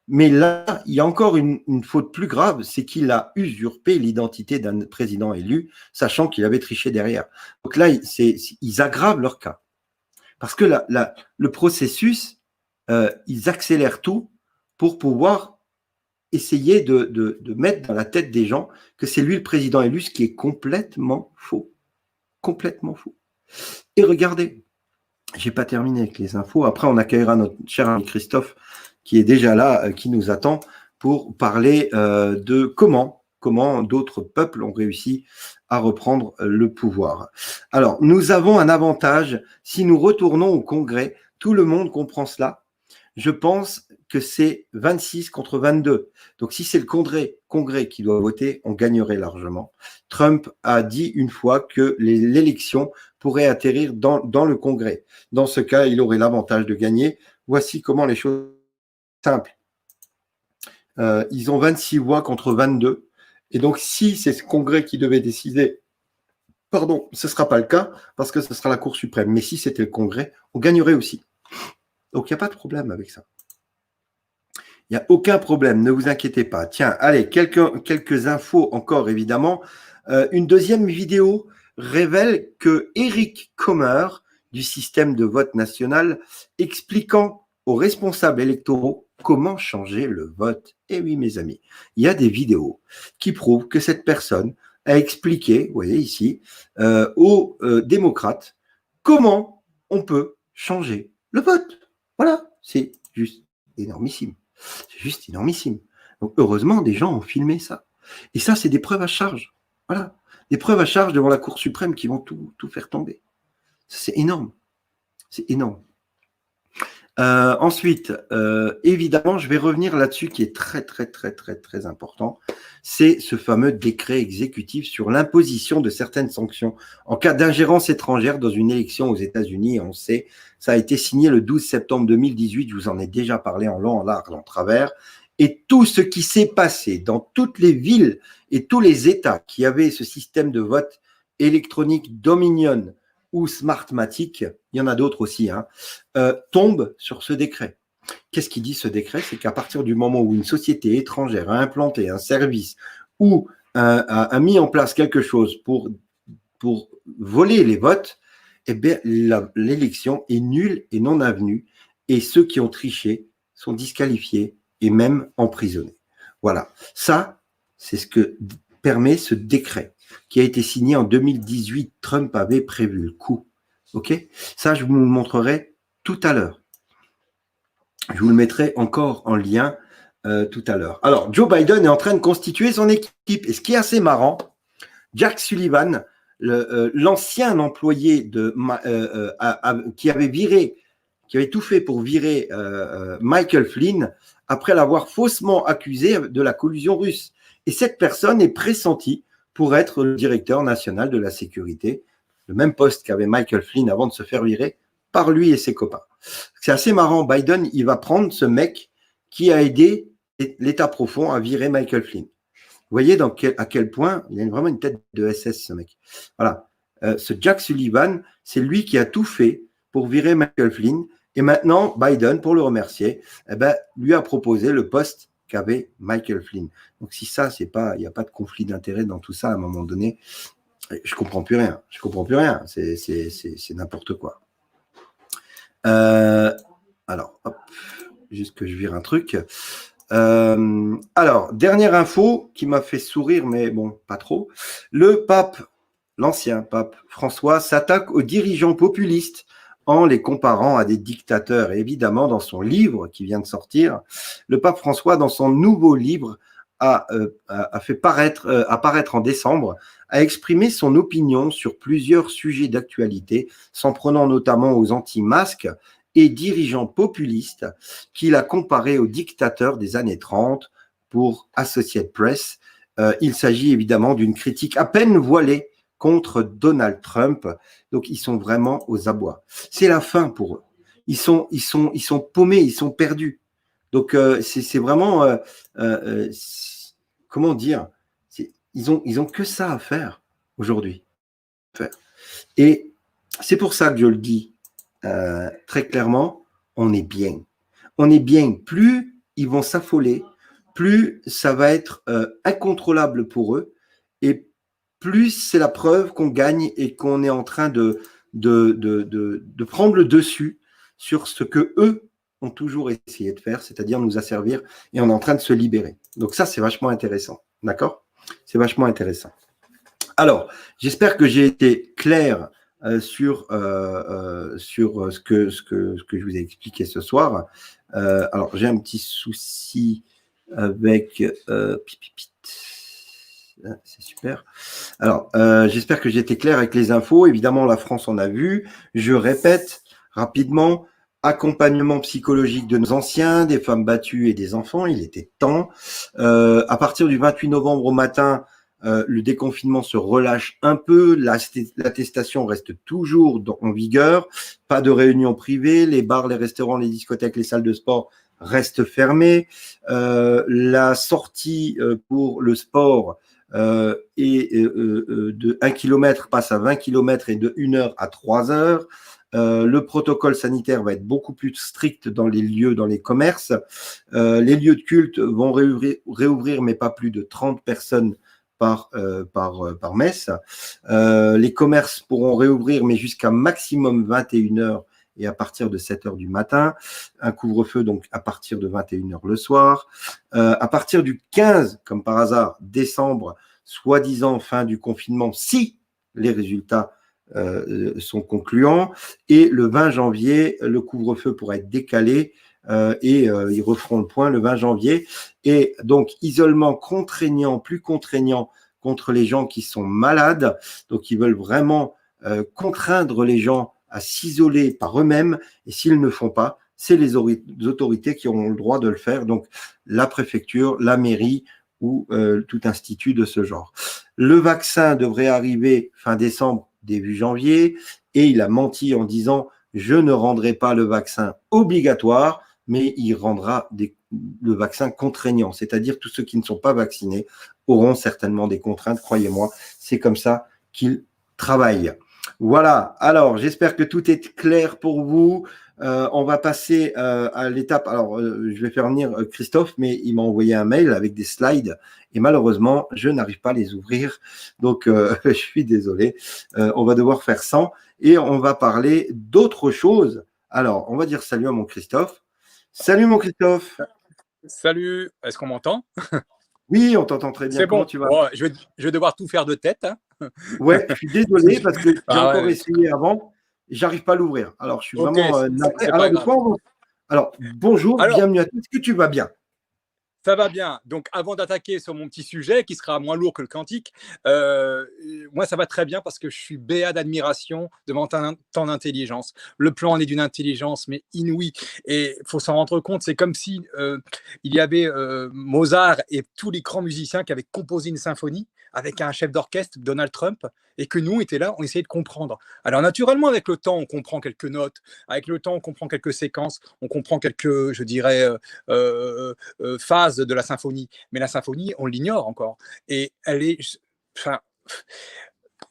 mais là, il y a encore une faute plus grave, c'est qu'il a usurpé l'identité d'un président élu, sachant qu'il avait triché derrière. Donc là, ils aggravent leur cas. Parce que le processus, ils accélèrent tout pour pouvoir essayer de mettre dans la tête des gens que c'est lui le président élu, ce qui est complètement faux. Complètement faux. Et regardez, j'ai pas terminé avec les infos. Après, on accueillera notre cher ami Christophe, qui est déjà là, qui nous attend pour parler de comment d'autres peuples ont réussi à reprendre le pouvoir. Alors, nous avons un avantage. Si nous retournons au Congrès, tout le monde comprend cela. Je pense que c'est 26 contre 22. Donc, si c'est le Congrès qui doit voter, on gagnerait largement. Trump a dit une fois que l'élection pourrait atterrir dans le Congrès. Dans ce cas, il aurait l'avantage de gagner. Voici comment les choses sont simples. Ils ont 26 voix contre 22. Et donc, si c'est ce Congrès qui devait décider, pardon, ce ne sera pas le cas parce que ce sera la Cour suprême. Mais si c'était le Congrès, on gagnerait aussi. Donc, il n'y a pas de problème avec ça. Il n'y a aucun problème, ne vous inquiétez pas. Tiens, allez, quelques infos encore, évidemment. Une deuxième vidéo révèle que Eric Commer, du système de vote national, expliquant aux responsables électoraux comment changer le vote. Eh oui, mes amis, il y a des vidéos qui prouvent que cette personne a expliqué, vous voyez ici, aux démocrates comment on peut changer le vote. Voilà, c'est juste énormissime. C'est juste énormissime. Donc, heureusement, des gens ont filmé ça. Et ça, c'est des preuves à charge. Voilà. Des preuves à charge devant la Cour suprême qui vont tout faire tomber. C'est énorme. C'est énorme. Ensuite, évidemment, je vais revenir là-dessus qui est très, très, très, très, très important. C'est ce fameux décret exécutif sur l'imposition de certaines sanctions en cas d'ingérence étrangère dans une élection aux États-Unis. On sait, ça a été signé le 12 septembre 2018. Je vous en ai déjà parlé en long, en large, en travers. Et tout ce qui s'est passé dans toutes les villes et tous les États qui avaient ce système de vote électronique Dominion ou Smartmatic, il y en a d'autres aussi, tombe sur ce décret. Qu'est-ce qui dit ce décret? C'est qu'à partir du moment où une société étrangère a implanté un service ou a mis en place quelque chose pour voler les votes, eh bien, l'élection est nulle et non avenue et ceux qui ont triché sont disqualifiés et même emprisonnés. Voilà. Ça, c'est ce que permet ce décret qui a été signé en 2018. Trump avait prévu le coup. OK? Ça, je vous le montrerai tout à l'heure. Je vous le mettrai encore en lien tout à l'heure. Alors, Joe Biden est en train de constituer son équipe. Et ce qui est assez marrant, Jack Sullivan, l'ancien employé qui avait tout fait pour virer Michael Flynn après l'avoir faussement accusé de la collusion russe. Et cette personne est pressentie pour être le directeur national de la sécurité, le même poste qu'avait Michael Flynn avant de se faire virer par lui et ses copains. C'est assez marrant, Biden, il va prendre ce mec qui a aidé l'État profond à virer Michael Flynn. Vous voyez à quel point il a vraiment une tête de SS, ce mec. Voilà. Ce Jack Sullivan, c'est lui qui a tout fait pour virer Michael Flynn Et maintenant, Biden, pour le remercier, eh ben, lui a proposé le poste qu'avait Michael Flynn. Donc si ça, c'est pas, il n'y a pas de conflit d'intérêt dans tout ça à un moment donné, je comprends plus rien. Je comprends plus rien. C'est n'importe quoi. Alors, hop, juste que je vire un truc. Alors, dernière info qui m'a fait sourire, mais bon, pas trop. Le pape, l'ancien pape François, s'attaque aux dirigeants populistes en les comparant à des dictateurs. Et évidemment, dans son livre qui vient de sortir, le pape François, dans son nouveau livre, a fait apparaître en décembre, a exprimé son opinion sur plusieurs sujets d'actualité, s'en prenant notamment aux anti-masques et dirigeants populistes qu'il a comparés aux dictateurs des années 30 pour Associated Press. Il s'agit évidemment d'une critique à peine voilée contre Donald Trump. Donc, ils sont vraiment aux abois. C'est la fin pour eux. Ils sont paumés, ils sont perdus. Donc, c'est vraiment, comment dire, ils ont que ça à faire aujourd'hui. Et c'est pour ça que je le dis très clairement, on est bien. On est bien. Plus ils vont s'affoler, plus ça va être incontrôlable pour eux, et plus c'est la preuve qu'on gagne et qu'on est en train de prendre le dessus sur ce que eux ont toujours essayé de faire, c'est-à-dire nous asservir, et on est en train de se libérer. Donc ça, c'est vachement intéressant. D'accord? C'est vachement intéressant. Alors, j'espère que j'ai été clair sur ce que je vous ai expliqué ce soir. Alors, j'ai un petit souci avec... c'est super. Alors, j'espère que j'ai été clair avec les infos. Évidemment, la France en a vu. Je répète rapidement, accompagnement psychologique de nos anciens, des femmes battues et des enfants. Il était temps. À partir du 28 novembre au matin, le déconfinement se relâche un peu, l'attestation reste toujours en vigueur, pas de réunions privées, les bars, les restaurants, les discothèques, les salles de sport restent fermées, la sortie pour le sport de 1 km passe à 20 km et de 1 heure à 3 heures. Le protocole sanitaire va être beaucoup plus strict dans les lieux, dans les commerces. Les lieux de culte vont réouvrir, mais pas plus de 30 personnes par messe. Les commerces pourront réouvrir, mais jusqu'à maximum 21 heures et à partir de 7 heures du matin. Un couvre-feu, donc, à partir de 21 heures le soir. À partir du 15, comme par hasard, décembre, soi-disant fin du confinement, si les résultats sont concluants. Et le 20 janvier, le couvre-feu pourra être décalé et ils referont le point le 20 janvier. Et donc, isolement contraignant, plus contraignant contre les gens qui sont malades. Donc, ils veulent vraiment contraindre les gens à s'isoler par eux-mêmes. Et s'ils ne font pas, c'est les autorités qui auront le droit de le faire. Donc, la préfecture, la mairie ou tout institut de ce genre. Le vaccin devrait arriver fin décembre, début janvier. Et il a menti en disant « Je ne rendrai pas le vaccin obligatoire », mais il rendra le vaccin contraignant. C'est-à-dire tous ceux qui ne sont pas vaccinés auront certainement des contraintes, croyez-moi. C'est comme ça qu'il travaille. Voilà, alors j'espère que tout est clair pour vous. On va passer à l'étape. Alors, je vais faire venir Christophe, mais il m'a envoyé un mail avec des slides et malheureusement, je n'arrive pas à les ouvrir. Donc, je suis désolé. On va devoir faire sans et on va parler d'autre chose. Alors, on va dire salut à mon Christophe. Salut mon Christophe. Salut, est-ce qu'on m'entend? Oui, on t'entend très bien. C'est Comment bon, tu vas? bon, je vais devoir tout faire de tête. Hein. Ouais, je suis désolé parce que j'ai encore ouais. essayé avant et j'arrive pas à l'ouvrir. Alors, je suis Ok, vraiment navré. c'est Alors, pas grave. Alors, bonjour, Alors, bienvenue à tous. Est-ce que tu vas bien? ça va bien. Donc, avant d'attaquer sur mon petit sujet, qui sera moins lourd que le quantique, moi, ça va très bien parce que je suis béat d'admiration devant tant d'intelligence. Le plan est d'une intelligence, mais inouïe. Et il faut s'en rendre compte, c'est comme si il y avait Mozart et tous les grands musiciens qui avaient composé une symphonie avec un chef d'orchestre, Donald Trump, et que nous, on était là, on essayait de comprendre. Alors, naturellement, avec le temps, on comprend quelques notes, avec le temps, on comprend quelques séquences, on comprend quelques, je dirais, phases de la symphonie. Mais la symphonie, on l'ignore encore. Et elle est... Enfin,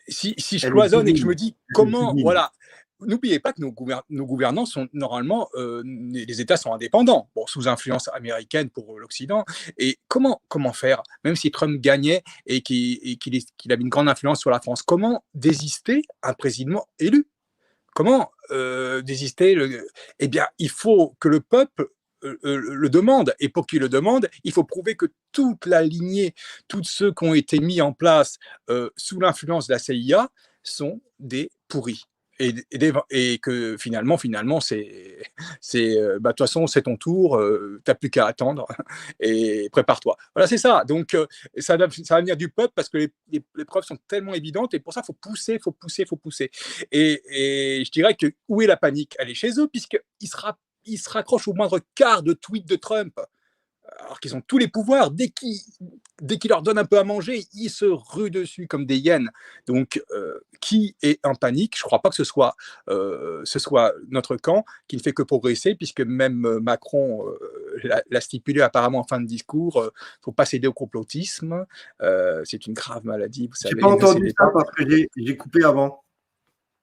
si je Elle est cloisonne et que je divine. me dis Elle est comment... divine. Voilà. n'oubliez pas que nos gouvernants sont normalement, les États sont indépendants, bon, sous influence américaine pour l'Occident. Et comment faire, même si Trump gagnait et qu'il avait une grande influence sur la France, comment désister un président élu? Comment désister Eh bien, il faut que le peuple le demande. Et pour qu'il le demande, il faut prouver que toute la lignée, tous ceux qui ont été mis en place sous l'influence de la CIA sont des pourris. Et que finalement, de toute façon, c'est ton tour, t'as plus qu'à attendre et prépare-toi. Voilà, c'est ça. Donc, ça va venir du peuple parce que les preuves sont tellement évidentes et pour ça, il faut pousser. Et je dirais que où est la panique? Elle est chez eux puisqu'ils se raccrochent au moindre quart de tweet de Trump. Alors qu'ils ont tous les pouvoirs, dès qu'ils leur donnent un peu à manger, ils se ruent dessus comme des hyènes. Donc, qui est en panique? Je ne crois pas que ce soit notre camp qui ne fait que progresser, puisque même Macron l'a stipulé apparemment en fin de discours, il ne faut pas céder au complotisme, c'est une grave maladie, vous Je savez. n'ai pas entendu ça parce que j'ai coupé avant.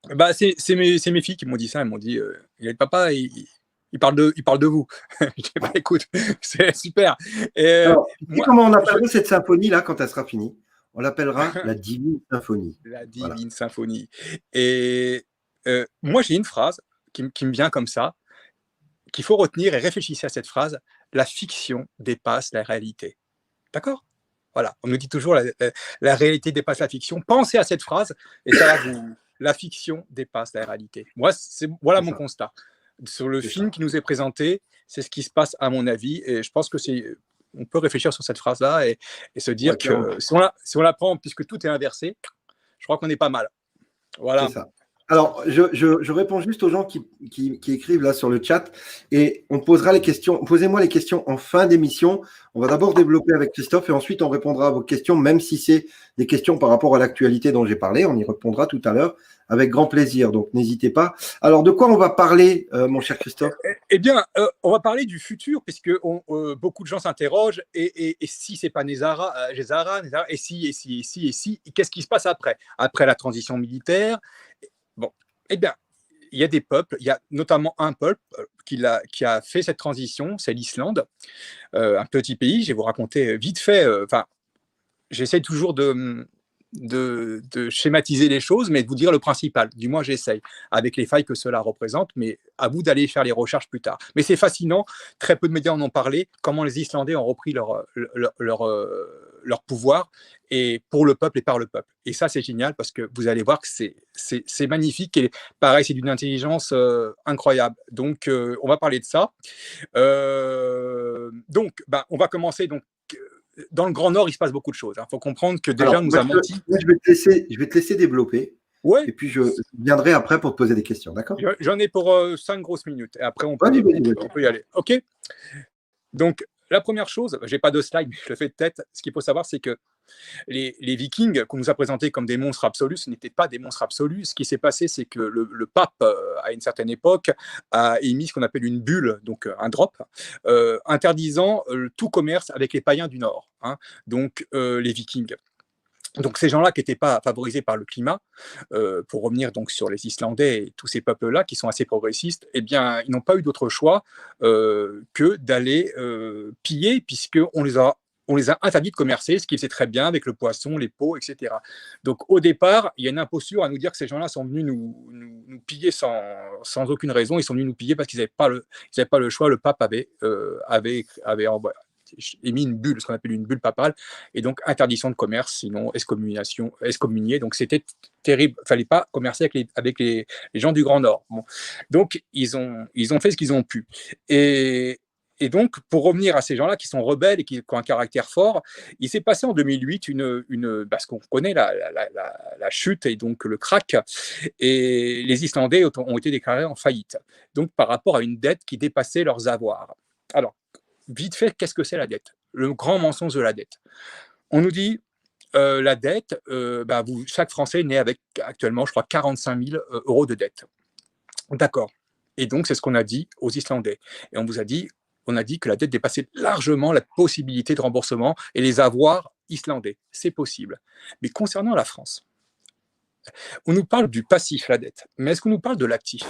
Bah, c'est mes filles qui m'ont dit ça, elles m'ont dit, il est le papa, il parle de vous. Je dis, bah, écoute, c'est super. Alors, comment on appellera cette symphonie-là quand elle sera finie? On l'appellera la Divine Symphonie. La Divine Symphonie. Et moi, j'ai une phrase qui me vient comme ça, qu'il faut retenir et réfléchissez à cette phrase. La fiction dépasse la réalité. D'accord? Voilà, on nous dit toujours la réalité dépasse la fiction. Pensez à cette phrase et ça va vous... La fiction dépasse la réalité. Moi, voilà mon constat. Sur le film qui nous est présenté, c'est ce qui se passe à mon avis, et je pense que on peut réfléchir sur cette phrase-là et se dire que si on la prend, puisque tout est inversé, je crois qu'on est pas mal. Voilà. C'est ça. Alors, je réponds juste aux gens qui écrivent là sur le chat et on posera les questions. Posez-moi les questions en fin d'émission. On va d'abord développer avec Christophe et ensuite on répondra à vos questions, même si c'est des questions par rapport à l'actualité dont j'ai parlé. On y répondra tout à l'heure avec grand plaisir. Donc, n'hésitez pas. Alors, de quoi on va parler, mon cher Christophe? Eh bien, on va parler du futur, puisque beaucoup de gens s'interrogent. Et si c'est pas Nézara, et si, qu'est-ce qui se passe après la transition militaire? Bon, eh bien, il y a des peuples, il y a notamment un peuple qui a fait cette transition, c'est l'Islande, un petit pays. Je vais vous raconter vite fait. J'essaie toujours de schématiser les choses, mais de vous dire le principal. Du moins, j'essaye, avec les failles que cela représente, mais à vous d'aller faire les recherches plus tard. Mais c'est fascinant, très peu de médias en ont parlé, comment les Islandais ont repris leur pouvoir, et pour le peuple et par le peuple. Et ça, c'est génial, parce que vous allez voir que c'est magnifique, et pareil, c'est d'une intelligence incroyable. Donc, on va parler de ça. Donc, on va commencer. Donc, dans le Grand Nord, il se passe beaucoup de choses. Il faut comprendre que déjà, on nous a menti. Je vais te laisser développer. Ouais. Et puis, je viendrai après pour te poser des questions. D'accord? J'en ai pour 5 grosses minutes. Et après, on peut y aller. OK? Donc, la première chose, je n'ai pas de slide, mais je le fais de tête. Ce qu'il faut savoir, c'est que les Vikings, qu'on nous a présentés comme des monstres absolus, ce n'étaient pas des monstres absolus. Ce qui s'est passé, c'est que le pape, à une certaine époque, a émis ce qu'on appelle une bulle, donc un drop, interdisant tout commerce avec les païens du Nord, hein, donc les Vikings. Donc ces gens-là qui n'étaient pas favorisés par le climat, pour revenir donc sur les Islandais et tous ces peuples-là qui sont assez progressistes, eh bien, ils n'ont pas eu d'autre choix que d'aller piller, puisqu'on les a interdits de commercer, ce qu'ils faisaient très bien avec le poisson, les peaux, etc. Donc au départ, il y a une imposture à nous dire que ces gens-là sont venus nous piller sans aucune raison. Ils sont venus nous piller parce qu'ils n'avaient pas le choix. Le pape avait émis une bulle, ce qu'on appelle une bulle papale, et donc interdiction de commerce, sinon excommunié. Donc c'était terrible. Il ne fallait pas commercer avec les gens du Grand Nord. Bon. Donc ils ont fait ce qu'ils ont pu. Et donc, pour revenir à ces gens-là qui sont rebelles et qui ont un caractère fort, il s'est passé en 2008 parce qu'on connaît la chute et donc le krach, et les Islandais ont été déclarés en faillite, donc par rapport à une dette qui dépassait leurs avoirs. Alors, vite fait, qu'est-ce que c'est la dette? Le grand mensonge de la dette. On nous dit, la dette, chaque Français est né avec actuellement, je crois, 45 000 euros de dette. D'accord. Et donc, c'est ce qu'on a dit aux Islandais. Et on a dit que la dette dépassait largement la possibilité de remboursement et les avoirs islandais. C'est possible. Mais concernant la France, On nous parle du passif, la dette, mais est-ce qu'on nous parle de l'actif?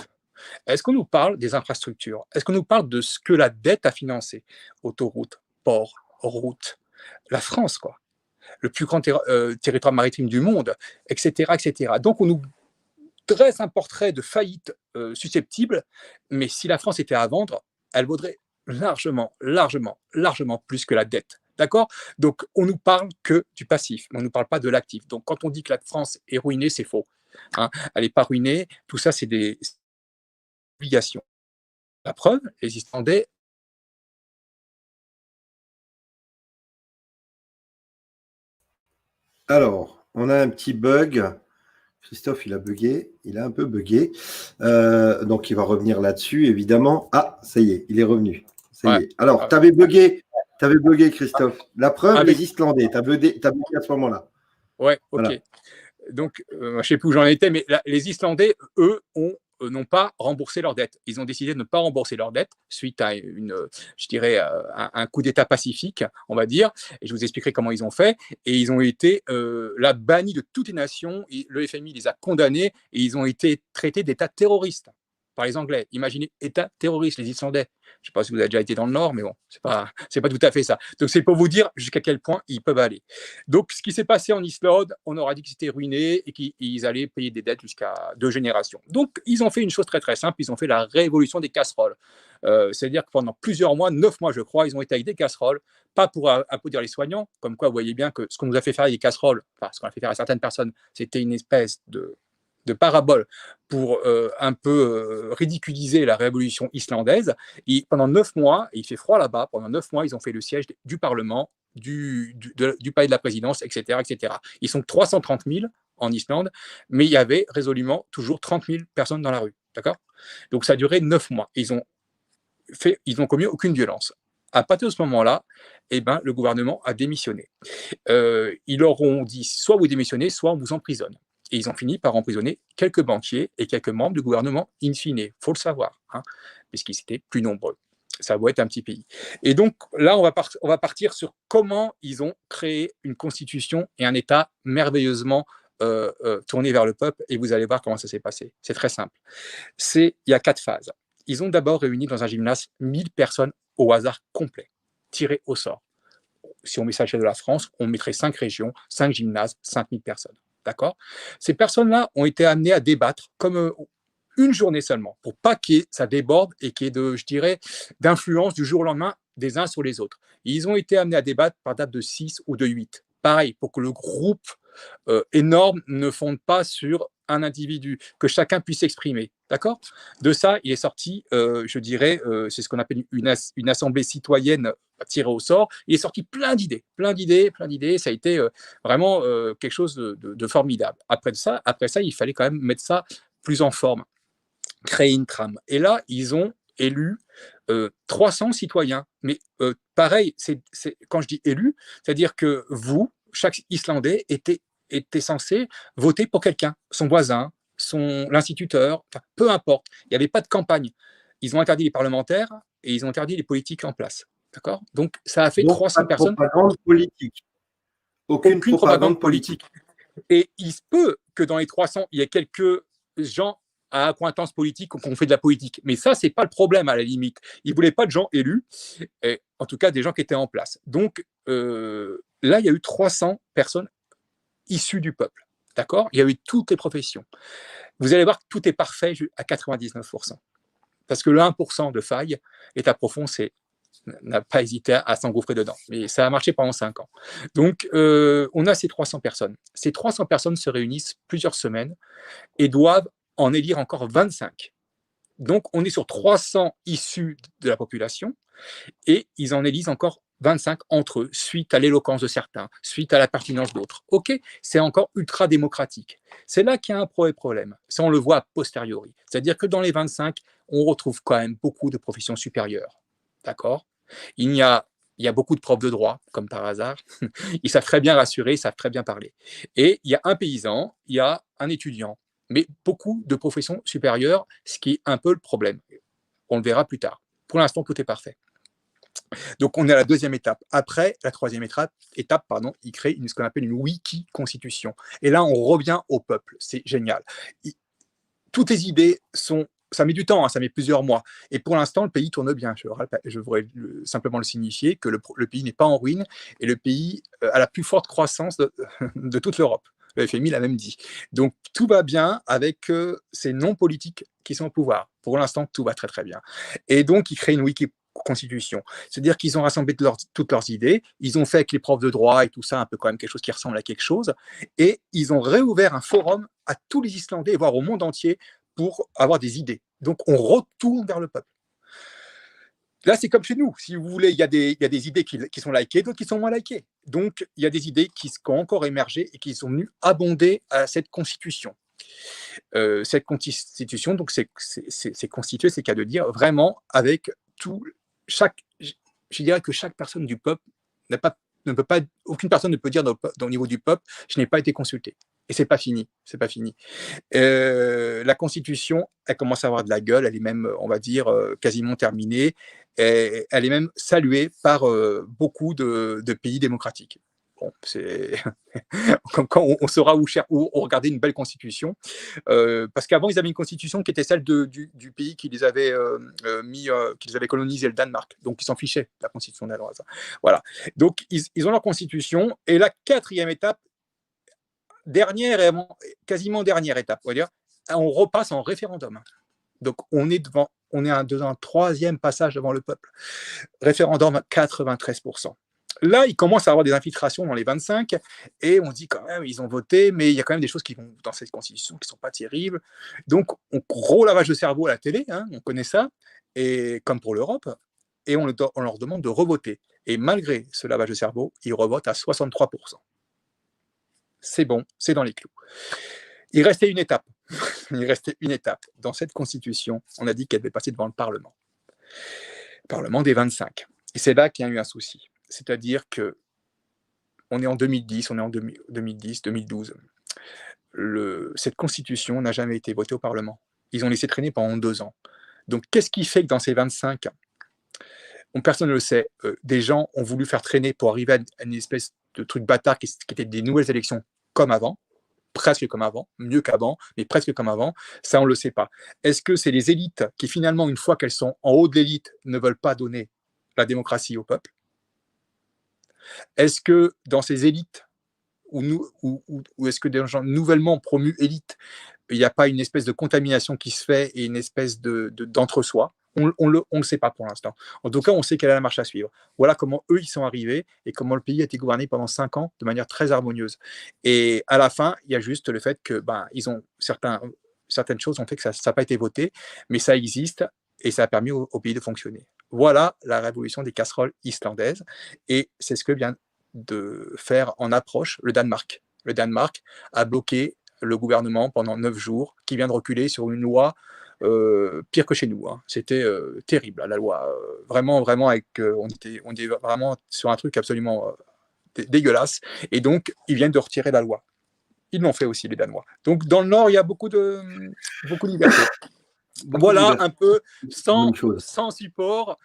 Est-ce qu'on nous parle des infrastructures? Est-ce qu'on nous parle de ce que la dette a financé? Autoroutes, ports, routes, la France, quoi. Le plus grand territoire maritime du monde, etc., etc. Donc, on nous dresse un portrait de faillite susceptible, mais si la France était à vendre, elle vaudrait largement, largement, largement plus que la dette. D'accord? Donc, on ne nous parle que du passif, mais on ne nous parle pas de l'actif. Donc, quand on dit que la France est ruinée, c'est faux. Hein, elle n'est pas ruinée. Tout ça, c'est des obligations. La preuve, les Islandais. Alors, on a un petit bug. Christophe, il a bugué. Il a un peu bugué. Donc, il va revenir là-dessus, évidemment. Ah, ça y est, il est revenu. Ça y est. Alors, tu avais bugué. Christophe. La preuve, les Islandais. Tu as bugué à ce moment-là. Ouais, ok. Voilà. Donc, je ne sais plus où j'en étais, mais les Islandais, eux, n'ont pas remboursé leur dette. Ils ont décidé de ne pas rembourser leur dette suite à un coup d'État pacifique, on va dire. Et je vous expliquerai comment ils ont fait. Et ils ont été là bannis de toutes les nations. Et le FMI les a condamnés et ils ont été traités d'États terroristes par les Anglais. Imaginez, État terroriste, les Islandais. Je ne sais pas si vous avez déjà été dans le Nord, mais bon, c'est pas tout à fait ça. Donc, c'est pour vous dire jusqu'à quel point ils peuvent aller. Donc, ce qui s'est passé en Islande, on aura dit que c'était ruiné et qu'ils allaient payer des dettes jusqu'à 2 générations. Donc, ils ont fait une chose très, très simple. Ils ont fait la révolution des casseroles. C'est-à-dire que pendant plusieurs mois, 9 mois, je crois, ils ont été avec des casseroles, pas pour applaudir les soignants, comme quoi, vous voyez bien que ce qu'on nous a fait faire avec des casseroles, enfin, ce qu'on a fait faire à certaines personnes, c'était une espèce de parabole pour un peu ridiculiser la révolution islandaise. Et pendant 9 mois, et il fait froid là-bas, pendant 9 mois, ils ont fait le siège du Parlement, du palais de la présidence, etc., etc. Ils sont 330 000 en Islande, mais il y avait résolument toujours 30 000 personnes dans la rue. D'accord? Donc ça a duré 9 mois. Ils ont commis aucune violence. À partir de ce moment-là, le gouvernement a démissionné. Ils leur ont dit soit vous démissionnez, soit on vous emprisonne. Et ils ont fini par emprisonner quelques banquiers et quelques membres du gouvernement in fine. Il faut le savoir, hein, puisqu'ils étaient plus nombreux. Ça doit être un petit pays. Et donc là, on va partir sur comment ils ont créé une constitution et un État merveilleusement tourné vers le peuple. Et vous allez voir comment ça s'est passé. C'est très simple. Il y a 4 phases. Ils ont d'abord réuni dans un gymnase 1000 personnes au hasard complet, tirées au sort. Si on met ça à l'échelle de la France, on mettrait 5 régions, 5 gymnases, 5000 personnes. D'accord? Ces personnes-là ont été amenées à débattre comme une journée seulement, pour pas que ça déborde et qu'il y ait d'influence du jour au lendemain des uns sur les autres. Et ils ont été amenés à débattre par date de 6 ou de 8. Pareil, pour que le groupe énorme ne fonde pas sur un individu, que chacun puisse s'exprimer. D'accord? De ça, il est sorti, c'est ce qu'on appelle une assemblée citoyenne tirée au sort. Il est sorti plein d'idées. Ça a été vraiment quelque chose de formidable. Après ça, il fallait quand même mettre ça plus en forme, créer une trame. Et là, ils ont élu 300 citoyens. Mais pareil, quand je dis élu, c'est-à-dire que chaque Islandais était censé voter pour quelqu'un, son voisin, l'instituteur, peu importe. Il n'y avait pas de campagne. Ils ont interdit les parlementaires et ils ont interdit les politiques en place. D'accord? Donc, ça a fait 300 personnes. Propagande politique. Aucune propagande politique. Et il se peut que dans les 300, il y ait quelques gens à accointance politique qui ont fait de la politique. Mais ça, ce n'est pas le problème à la limite. Ils ne voulaient pas de gens élus, et en tout cas des gens qui étaient en place. Donc, là, il y a eu 300 personnes issus du peuple. D'accord? Il y a eu toutes les professions. Vous allez voir que tout est parfait à 99%. Parce que le 1% de faille, l'État profond, n'a pas hésité à s'engouffrer dedans. Mais ça a marché pendant 5 ans. Donc, on a ces 300 personnes. Ces 300 personnes se réunissent plusieurs semaines et doivent en élire encore 25. Donc, on est sur 300 issus de la population et ils en élisent encore 25 entre eux, suite à l'éloquence de certains, suite à la pertinence d'autres. OK, c'est encore ultra démocratique. C'est là qu'il y a un problème. Ça, on le voit a posteriori. C'est-à-dire que dans les 25, on retrouve quand même beaucoup de professions supérieures. D'accord? Il y a beaucoup de profs de droit, comme par hasard. Ils savent très bien rassurer, ils savent très bien parler. Et il y a un paysan, il y a un étudiant, mais beaucoup de professions supérieures, ce qui est un peu le problème. On le verra plus tard. Pour l'instant, tout est parfait. Donc, on est à la deuxième étape. Après, la troisième étape, il crée ce qu'on appelle une wiki-constitution. Et là, on revient au peuple. C'est génial. Toutes les idées sont... Ça met du temps, hein, ça met plusieurs mois. Et pour l'instant, le pays tourne bien. Je voudrais simplement le signifier, que le pays n'est pas en ruine et le pays a la plus forte croissance de toute l'Europe. Le FMI l'a même dit. Donc, tout va bien avec ces non-politiques qui sont au pouvoir. Pour l'instant, tout va très, très bien. Et donc, ils créent une wiki-constitution. C'est-à-dire qu'ils ont rassemblé toutes leurs idées. Ils ont fait avec les profs de droit et tout ça, un peu quand même quelque chose qui ressemble à quelque chose. Et ils ont réouvert un forum à tous les Islandais, voire au monde entier, pour avoir des idées. Donc, on retourne vers le peuple. Là, c'est comme chez nous. Si vous voulez, il y a des idées qui sont likées, d'autres qui sont moins likées. Donc, il y a des idées qui ont encore émergé et qui sont venues abonder à cette constitution. Cette constitution, donc, c'est constitué, c'est qu'à de dire, vraiment, avec je dirais que chaque personne du peuple ne peut pas, aucune personne ne peut dire au niveau du peuple, je n'ai pas été consulté. Et c'est pas fini, c'est pas fini. La Constitution, elle commence à avoir de la gueule, elle est même, on va dire, quasiment terminée. Et elle est même saluée par beaucoup de pays démocratiques. Bon, c'est quand on saura où regarder une belle constitution, parce qu'avant ils avaient une constitution qui était celle du pays qui les avait qui les avait colonisé, le Danemark. Donc ils s'en fichaient la constitution danoise. Voilà. Donc ils ont leur constitution et la quatrième étape, quasiment dernière étape, on va dire, on repasse en référendum. Donc on est devant un troisième passage devant le peuple. Référendum à 93%. Là, il commence à avoir des infiltrations dans les 25 et on dit quand même, ils ont voté, mais il y a quand même des choses qui vont dans cette constitution qui ne sont pas terribles. Donc, gros lavage de cerveau à la télé, hein, on connaît ça, et comme pour l'Europe, et on leur demande de revoter. Et malgré ce lavage de cerveau, ils revotent à 63%. C'est bon, c'est dans les clous. Il restait une étape. Dans cette constitution, on a dit qu'elle devait passer devant le Parlement. Le Parlement des 25. Et c'est là qu'il y a eu un souci. C'est-à-dire que on est en 2010, 2012. Cette constitution n'a jamais été votée au Parlement. Ils ont laissé traîner pendant 2 ans. Donc, qu'est-ce qui fait que dans ces 25, personne ne le sait, des gens ont voulu faire traîner pour arriver à une espèce de truc bâtard qui était des nouvelles élections comme avant, presque comme avant, mieux qu'avant, mais presque comme avant, ça on ne le sait pas. Est-ce que c'est les élites qui finalement, une fois qu'elles sont en haut de l'élite, ne veulent pas donner la démocratie au peuple? Est-ce que dans ces élites, ou est-ce que des gens nouvellement promus élites, il n'y a pas une espèce de contamination qui se fait et une espèce d'entre-soi? On ne le sait pas pour l'instant. En tout cas, on sait quelle est la marche à suivre. Voilà comment eux, ils sont arrivés et comment le pays a été gouverné pendant 5 ans de manière très harmonieuse. Et à la fin, il y a juste le fait que ils ont certaines choses ont fait que ça n'a pas été voté, mais ça existe et ça a permis au pays de fonctionner. Voilà la révolution des casseroles islandaises et c'est ce que vient de faire en approche le Danemark. Le Danemark a bloqué le gouvernement pendant 9 jours, qui vient de reculer sur une loi pire que chez nous. Hein. C'était terrible, la loi. Vraiment, on était vraiment sur un truc absolument dégueulasse. Et donc, ils viennent de retirer la loi. Ils l'ont fait aussi, les Danois. Donc, dans le Nord, il y a beaucoup de liberté. Voilà un peu, sans support,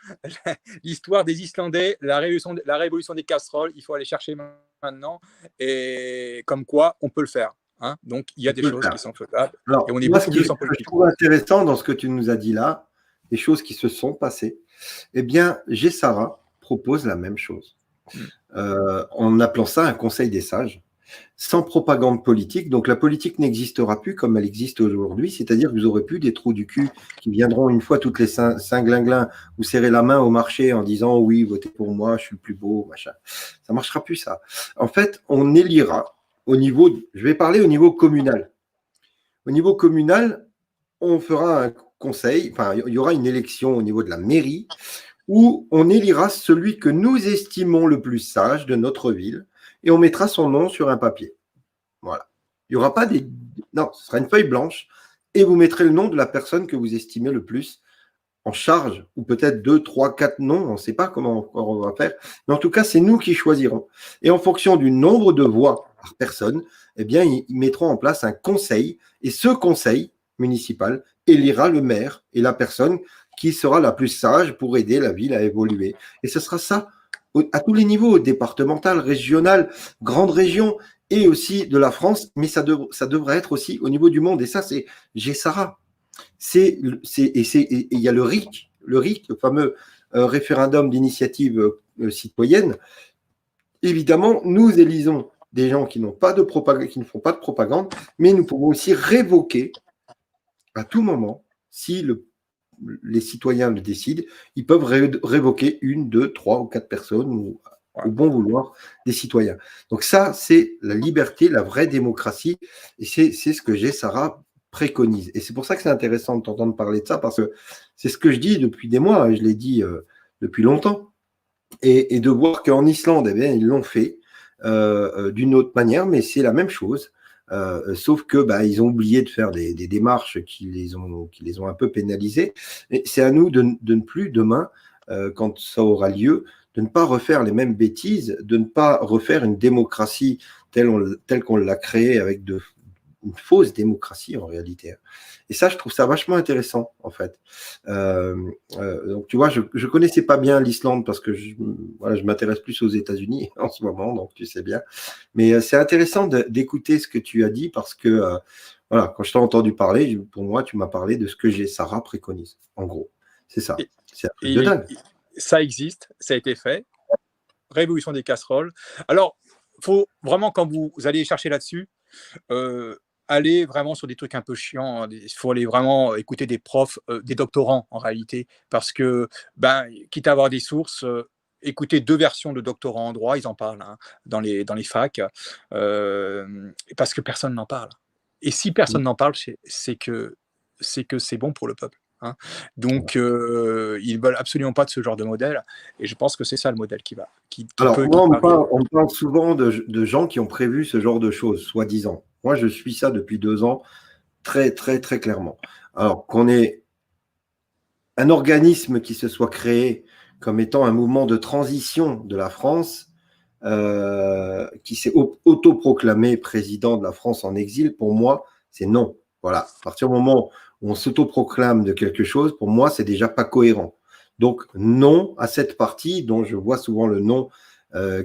l'histoire des Islandais, la révolution des casseroles. Il faut aller chercher maintenant. Et comme quoi, on peut le faire. Hein. Donc, il y a des choses qui sont faisables. Alors, et on est beaucoup plus en politique. Ce que je trouve intéressant dans ce que tu nous as dit là, des choses qui se sont passées, eh bien, Gessara propose la même chose. En appelant ça un conseil des sages, sans propagande politique. Donc, la politique n'existera plus comme elle existe aujourd'hui, c'est-à-dire que vous aurez plus des trous du cul qui viendront une fois toutes les cinq vous serrer la main au marché en disant « oui, votez pour moi, je suis le plus beau, machin ». Ça ne marchera plus, ça. En fait, on élira au niveau, je vais parler au niveau communal. Au niveau communal, on fera un conseil, enfin, il y aura une élection au niveau de la mairie où on élira celui que nous estimons le plus sage de notre ville et on mettra son nom sur un papier. Voilà. Il n'y aura pas des... Non, ce sera une feuille blanche et vous mettrez le nom de la personne que vous estimez le plus en charge, ou peut-être 2, 3, 4 noms, on ne sait pas comment on va faire, mais en tout cas, c'est nous qui choisirons. Et en fonction du nombre de voix par personne, eh bien, ils mettront en place un conseil, et ce conseil municipal élira le maire et la personne qui sera la plus sage pour aider la ville à évoluer. Et ce sera ça à tous les niveaux, départemental, régional, grande région, et aussi de la France, mais ça devrait être aussi au niveau du monde. Et ça, c'est GESARA. Et il y a le RIC, le fameux référendum d'initiative citoyenne. Évidemment, nous élisons des gens qui n'ont pas de propagande, qui ne font pas de propagande, mais nous pouvons aussi révoquer à tout moment, si les citoyens le décident, ils peuvent révoquer 1, 2, 3 ou 4 personnes au bon vouloir des citoyens. Donc ça, c'est la liberté, la vraie démocratie, et c'est ce que GESARA préconise. Et c'est pour ça que c'est intéressant de t'entendre parler de ça, parce que c'est ce que je dis depuis des mois, je l'ai dit depuis longtemps, et de voir qu'en Islande, eh bien, ils l'ont fait d'une autre manière, mais c'est la même chose. Sauf que ils ont oublié de faire des démarches qui les ont un peu pénalisés. Et c'est à nous de ne plus demain, quand ça aura lieu, de ne pas refaire les mêmes bêtises, de ne pas refaire une démocratie telle qu'on l'a créée avec une fausse démocratie en réalité. Et ça, je trouve ça vachement intéressant, en fait. Donc, tu vois, je connaissais pas bien l'Islande parce que je m'intéresse plus aux États-Unis en ce moment, donc tu sais bien. Mais c'est intéressant d'écouter ce que tu as dit parce que, voilà, quand je t'ai entendu parler, pour moi, tu m'as parlé de ce que GESARA préconise, en gros. C'est ça. C'est un truc de dingue. Ça existe, ça a été fait. Révolution des casseroles. Alors, faut vraiment, quand vous allez chercher là-dessus, aller vraiment sur des trucs un peu chiants. Il faut aller vraiment écouter des profs, des doctorants en réalité, parce que, quitte à avoir des sources, écouter 2 versions de doctorants en droit, ils en parlent dans les facs, parce que personne n'en parle. Et si personne n'en parle, c'est que c'est bon pour le peuple. Donc, ils veulent absolument pas de ce genre de modèle, et je pense que c'est ça le modèle qui va. Alors, on parle souvent de gens qui ont prévu ce genre de choses, soi-disant. Moi, je suis ça depuis 2 ans, très, très, très clairement. Alors, qu'on ait un organisme qui se soit créé comme étant un mouvement de transition de la France, qui s'est autoproclamé président de la France en exil, pour moi, c'est non. Voilà. À partir du moment où on s'autoproclame de quelque chose, pour moi, c'est déjà pas cohérent. Donc, non à cette partie dont je vois souvent le nom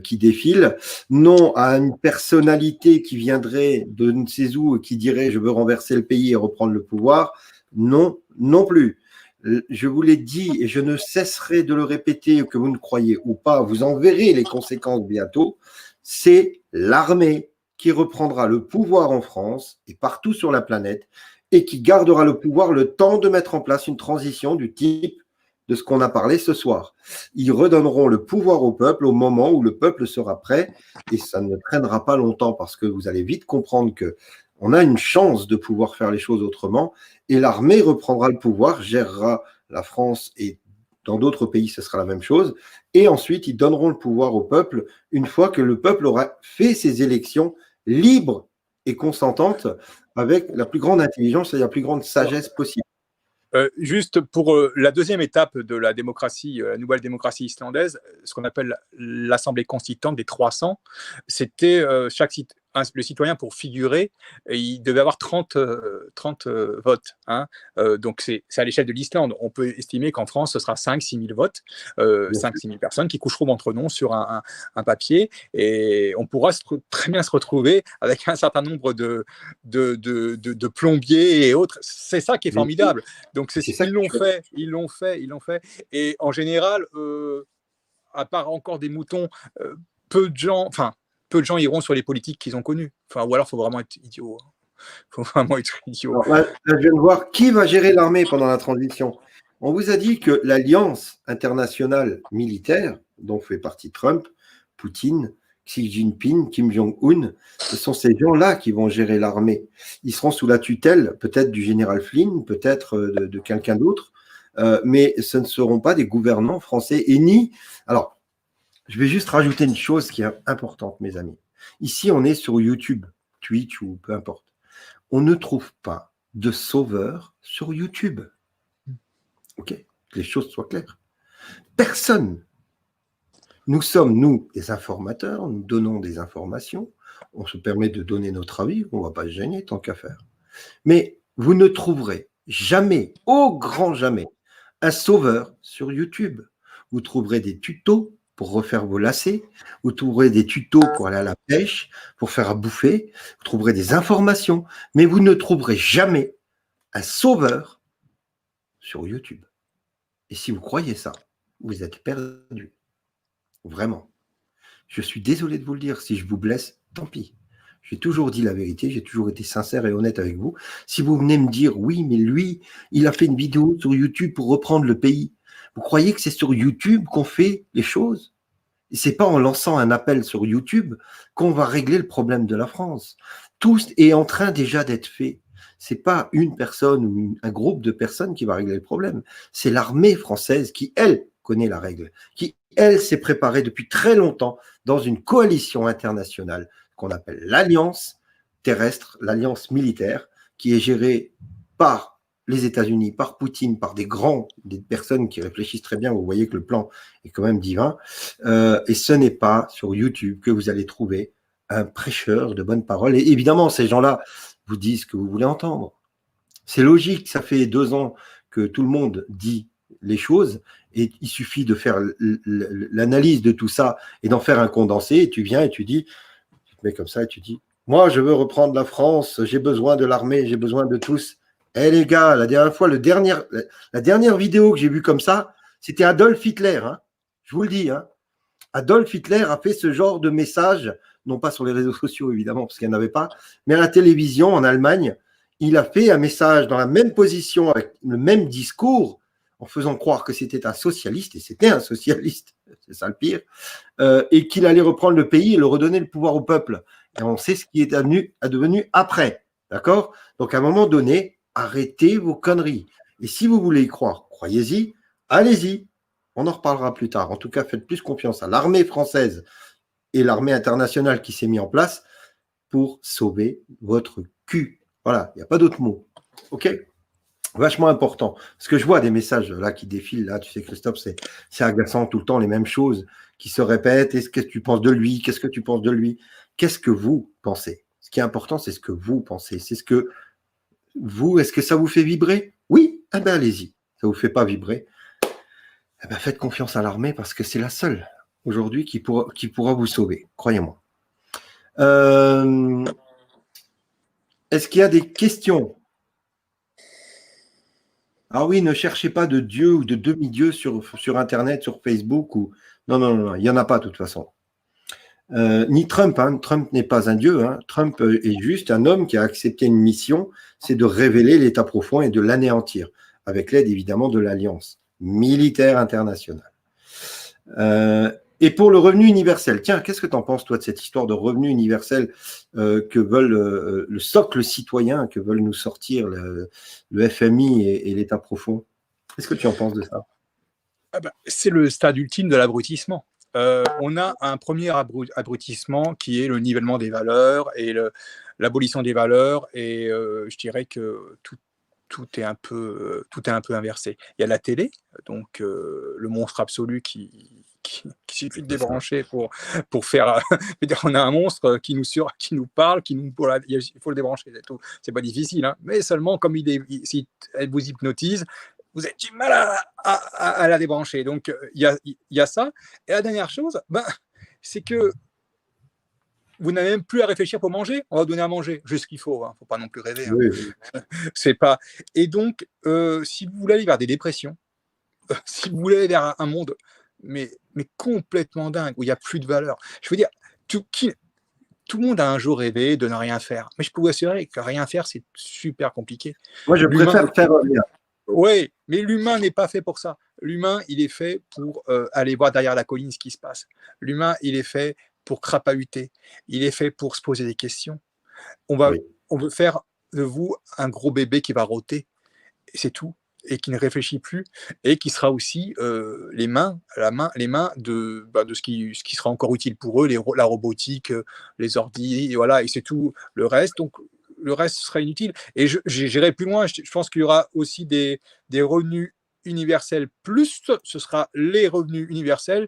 qui défile, non à une personnalité qui viendrait de ne sais où et qui dirait « je veux renverser le pays et reprendre le pouvoir », non, non plus. Je vous l'ai dit et je ne cesserai de le répéter, que vous ne croyez ou pas, vous en verrez les conséquences bientôt, c'est l'armée qui reprendra le pouvoir en France et partout sur la planète et qui gardera le pouvoir le temps de mettre en place une transition du type de ce qu'on a parlé ce soir. Ils redonneront le pouvoir au peuple au moment où le peuple sera prêt, et ça ne traînera pas longtemps parce que vous allez vite comprendre que on a une chance de pouvoir faire les choses autrement, et l'armée reprendra le pouvoir, gérera la France, et dans d'autres pays ce sera la même chose, et ensuite ils donneront le pouvoir au peuple une fois que le peuple aura fait ses élections libres et consentantes avec la plus grande intelligence et la plus grande sagesse possible. Juste pour la deuxième étape de la démocratie, la nouvelle démocratie islandaise, ce qu'on appelle l'Assemblée constituante des 300, c'était le citoyen, pour figurer, il devait avoir 30 votes. Donc c'est à l'échelle de l'Islande. On peut estimer qu'en France, ce sera 5-6 000 votes, 5-6 000 personnes qui coucheront entre noms sur un papier, et on pourra très bien se retrouver avec un certain nombre de plombiers et autres. C'est ça qui est formidable. Donc ils l'ont fait. Et en général, à part encore des moutons, peu de gens iront sur les politiques qu'ils ont connues. Ou alors, il faut vraiment être idiot. Alors, là, je viens de voir qui va gérer l'armée pendant la transition. On vous a dit que l'alliance internationale militaire, dont fait partie Trump, Poutine, Xi Jinping, Kim Jong-un, ce sont ces gens-là qui vont gérer l'armée. Ils seront sous la tutelle, peut-être du général Flynn, peut-être de quelqu'un d'autre, mais ce ne seront pas des gouvernants français et ni... Alors, je vais juste rajouter une chose qui est importante, mes amis. Ici, on est sur YouTube, Twitch ou peu importe. On ne trouve pas de sauveur sur YouTube. OK ? Que les choses soient claires. Personne. Nous sommes, nous, des informateurs, nous donnons des informations, on se permet de donner notre avis, on ne va pas se gêner tant qu'à faire. Mais vous ne trouverez jamais, au grand jamais, un sauveur sur YouTube. Vous trouverez des tutos pour refaire vos lacets, vous trouverez des tutos pour aller à la pêche, pour faire à bouffer, vous trouverez des informations, mais vous ne trouverez jamais un sauveur sur YouTube. Et si vous croyez ça, vous êtes perdu. Vraiment. Je suis désolé de vous le dire. Si je vous blesse, tant pis. J'ai toujours dit la vérité, j'ai toujours été sincère et honnête avec vous. Si vous venez me dire, oui, mais lui, il a fait une vidéo sur YouTube pour reprendre le pays, vous croyez que c'est sur YouTube qu'on fait les choses? Et c'est pas en lançant un appel sur YouTube qu'on va régler le problème de la France. Tout est en train déjà d'être fait. C'est pas une personne ou un groupe de personnes qui va régler le problème. C'est l'armée française qui, elle, connaît la règle, qui, elle, s'est préparée depuis très longtemps dans une coalition internationale qu'on appelle l'Alliance terrestre, l'Alliance militaire, qui est gérée par les États-Unis, par Poutine, par des personnes qui réfléchissent très bien. Vous voyez que le plan est quand même divin. Et ce n'est pas sur YouTube que vous allez trouver un prêcheur de bonne parole. Et évidemment, ces gens-là vous disent ce que vous voulez entendre. C'est logique, ça fait 2 ans que tout le monde dit les choses et il suffit de faire l'analyse de tout ça et d'en faire un condensé et tu viens et tu dis, tu te mets comme ça et tu dis, moi je veux reprendre la France, j'ai besoin de l'armée, j'ai besoin de tous. Eh les gars, la dernière fois, la dernière vidéo que j'ai vue comme ça, c'était Adolf Hitler, hein. Je vous le dis, hein. Adolf Hitler a fait ce genre de message, non pas sur les réseaux sociaux évidemment, parce qu'il n'y en avait pas, mais à la télévision en Allemagne, il a fait un message dans la même position, avec le même discours, en faisant croire que c'était un socialiste, et c'était un socialiste, c'est ça le pire, et qu'il allait reprendre le pays et le redonner le pouvoir au peuple. Et on sait ce qui est devenu après, d'accord? Donc à un moment donné, arrêtez vos conneries. Et si vous voulez y croire, croyez-y, allez-y. On en reparlera plus tard. En tout cas, faites plus confiance à l'armée française et l'armée internationale qui s'est mise en place pour sauver votre cul. Voilà, il n'y a pas d'autre mot. OK? Vachement important. Parce que je vois des messages là qui défilent, là, tu sais, Christophe, c'est agaçant tout le temps, les mêmes choses qui se répètent. Qu'est-ce que tu penses de lui? Qu'est-ce que tu penses de lui? Qu'est-ce que vous pensez? Ce qui est important, c'est ce que vous pensez. C'est ce que vous, est-ce que ça vous fait vibrer? Oui? Eh bien, allez-y. Ça ne vous fait pas vibrer? Eh bien, faites confiance à l'armée parce que c'est la seule aujourd'hui qui pourra vous sauver, croyez-moi. Est-ce qu'il y a des questions? Ah oui, ne cherchez pas de Dieu ou de demi-dieu sur Internet, sur Facebook. Non, il n'y en a pas de toute façon. Ni Trump, hein. Trump n'est pas un dieu. Hein. Trump est juste un homme qui a accepté une mission, c'est de révéler l'état profond et de l'anéantir, avec l'aide évidemment de l'Alliance militaire internationale. Et pour le revenu universel, tiens, qu'est-ce que tu en penses, toi, de cette histoire de revenu universel que veulent le socle citoyen, que veulent nous sortir le FMI et l'État profond? Qu'est-ce que tu en penses de ça? C'est le stade ultime de l'abrutissement. On a un premier abrutissement qui est le nivellement des valeurs et l'abolition des valeurs, et je dirais que tout est un peu inversé. Il y a la télé, donc le monstre absolu qui suffit de débrancher pour faire. On a un monstre qui nous parle, il faut le débrancher, c'est tout. C'est pas difficile, hein, mais seulement comme si elle vous hypnotise, vous avez du mal à la débrancher. Donc il y a ça. Et la dernière chose, c'est que vous n'avez même plus à réfléchir pour manger. On va donner à manger, juste ce qu'il faut. Faut pas non plus rêver. Hein. Oui. C'est pas. Et donc, si vous voulez aller vers des dépressions, si vous voulez aller vers un monde, mais complètement dingue, où il n'y a plus de valeur. Je veux dire, tout le monde a un jour rêvé de ne rien faire. Mais je peux vous assurer que rien faire, c'est super compliqué. Moi, je préfère faire rien. Oui, mais l'humain n'est pas fait pour ça. L'humain, il est fait pour aller voir derrière la colline ce qui se passe. L'humain, il est fait pour crapahuter. Il est fait pour se poser des questions. On veut faire de vous un gros bébé qui va rôter. C'est tout. Et qui ne réfléchit plus. Et qui sera aussi les mains de ce qui sera encore utile pour eux, la robotique, les ordi, et voilà, et c'est tout le reste. Donc, le reste sera inutile. Et j'irai plus loin. Je pense qu'il y aura aussi des revenus universels plus. Ce sera les revenus universels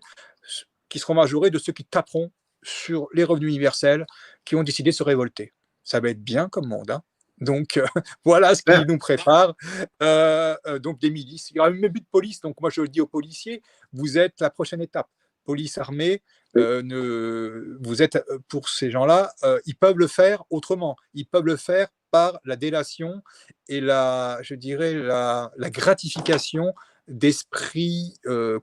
qui seront majorés de ceux qui taperont sur les revenus universels, qui ont décidé de se révolter. Ça va être bien comme monde, hein, Donc, voilà ce Ouais. qui nous prépare. Donc, des milices. Il y aura même plus de police. Donc, moi, je le dis aux policiers, vous êtes la prochaine étape. Police armée, Oui. vous êtes, pour ces gens-là, ils peuvent le faire autrement. Ils peuvent le faire par la délation et je dirais, la gratification d'esprit de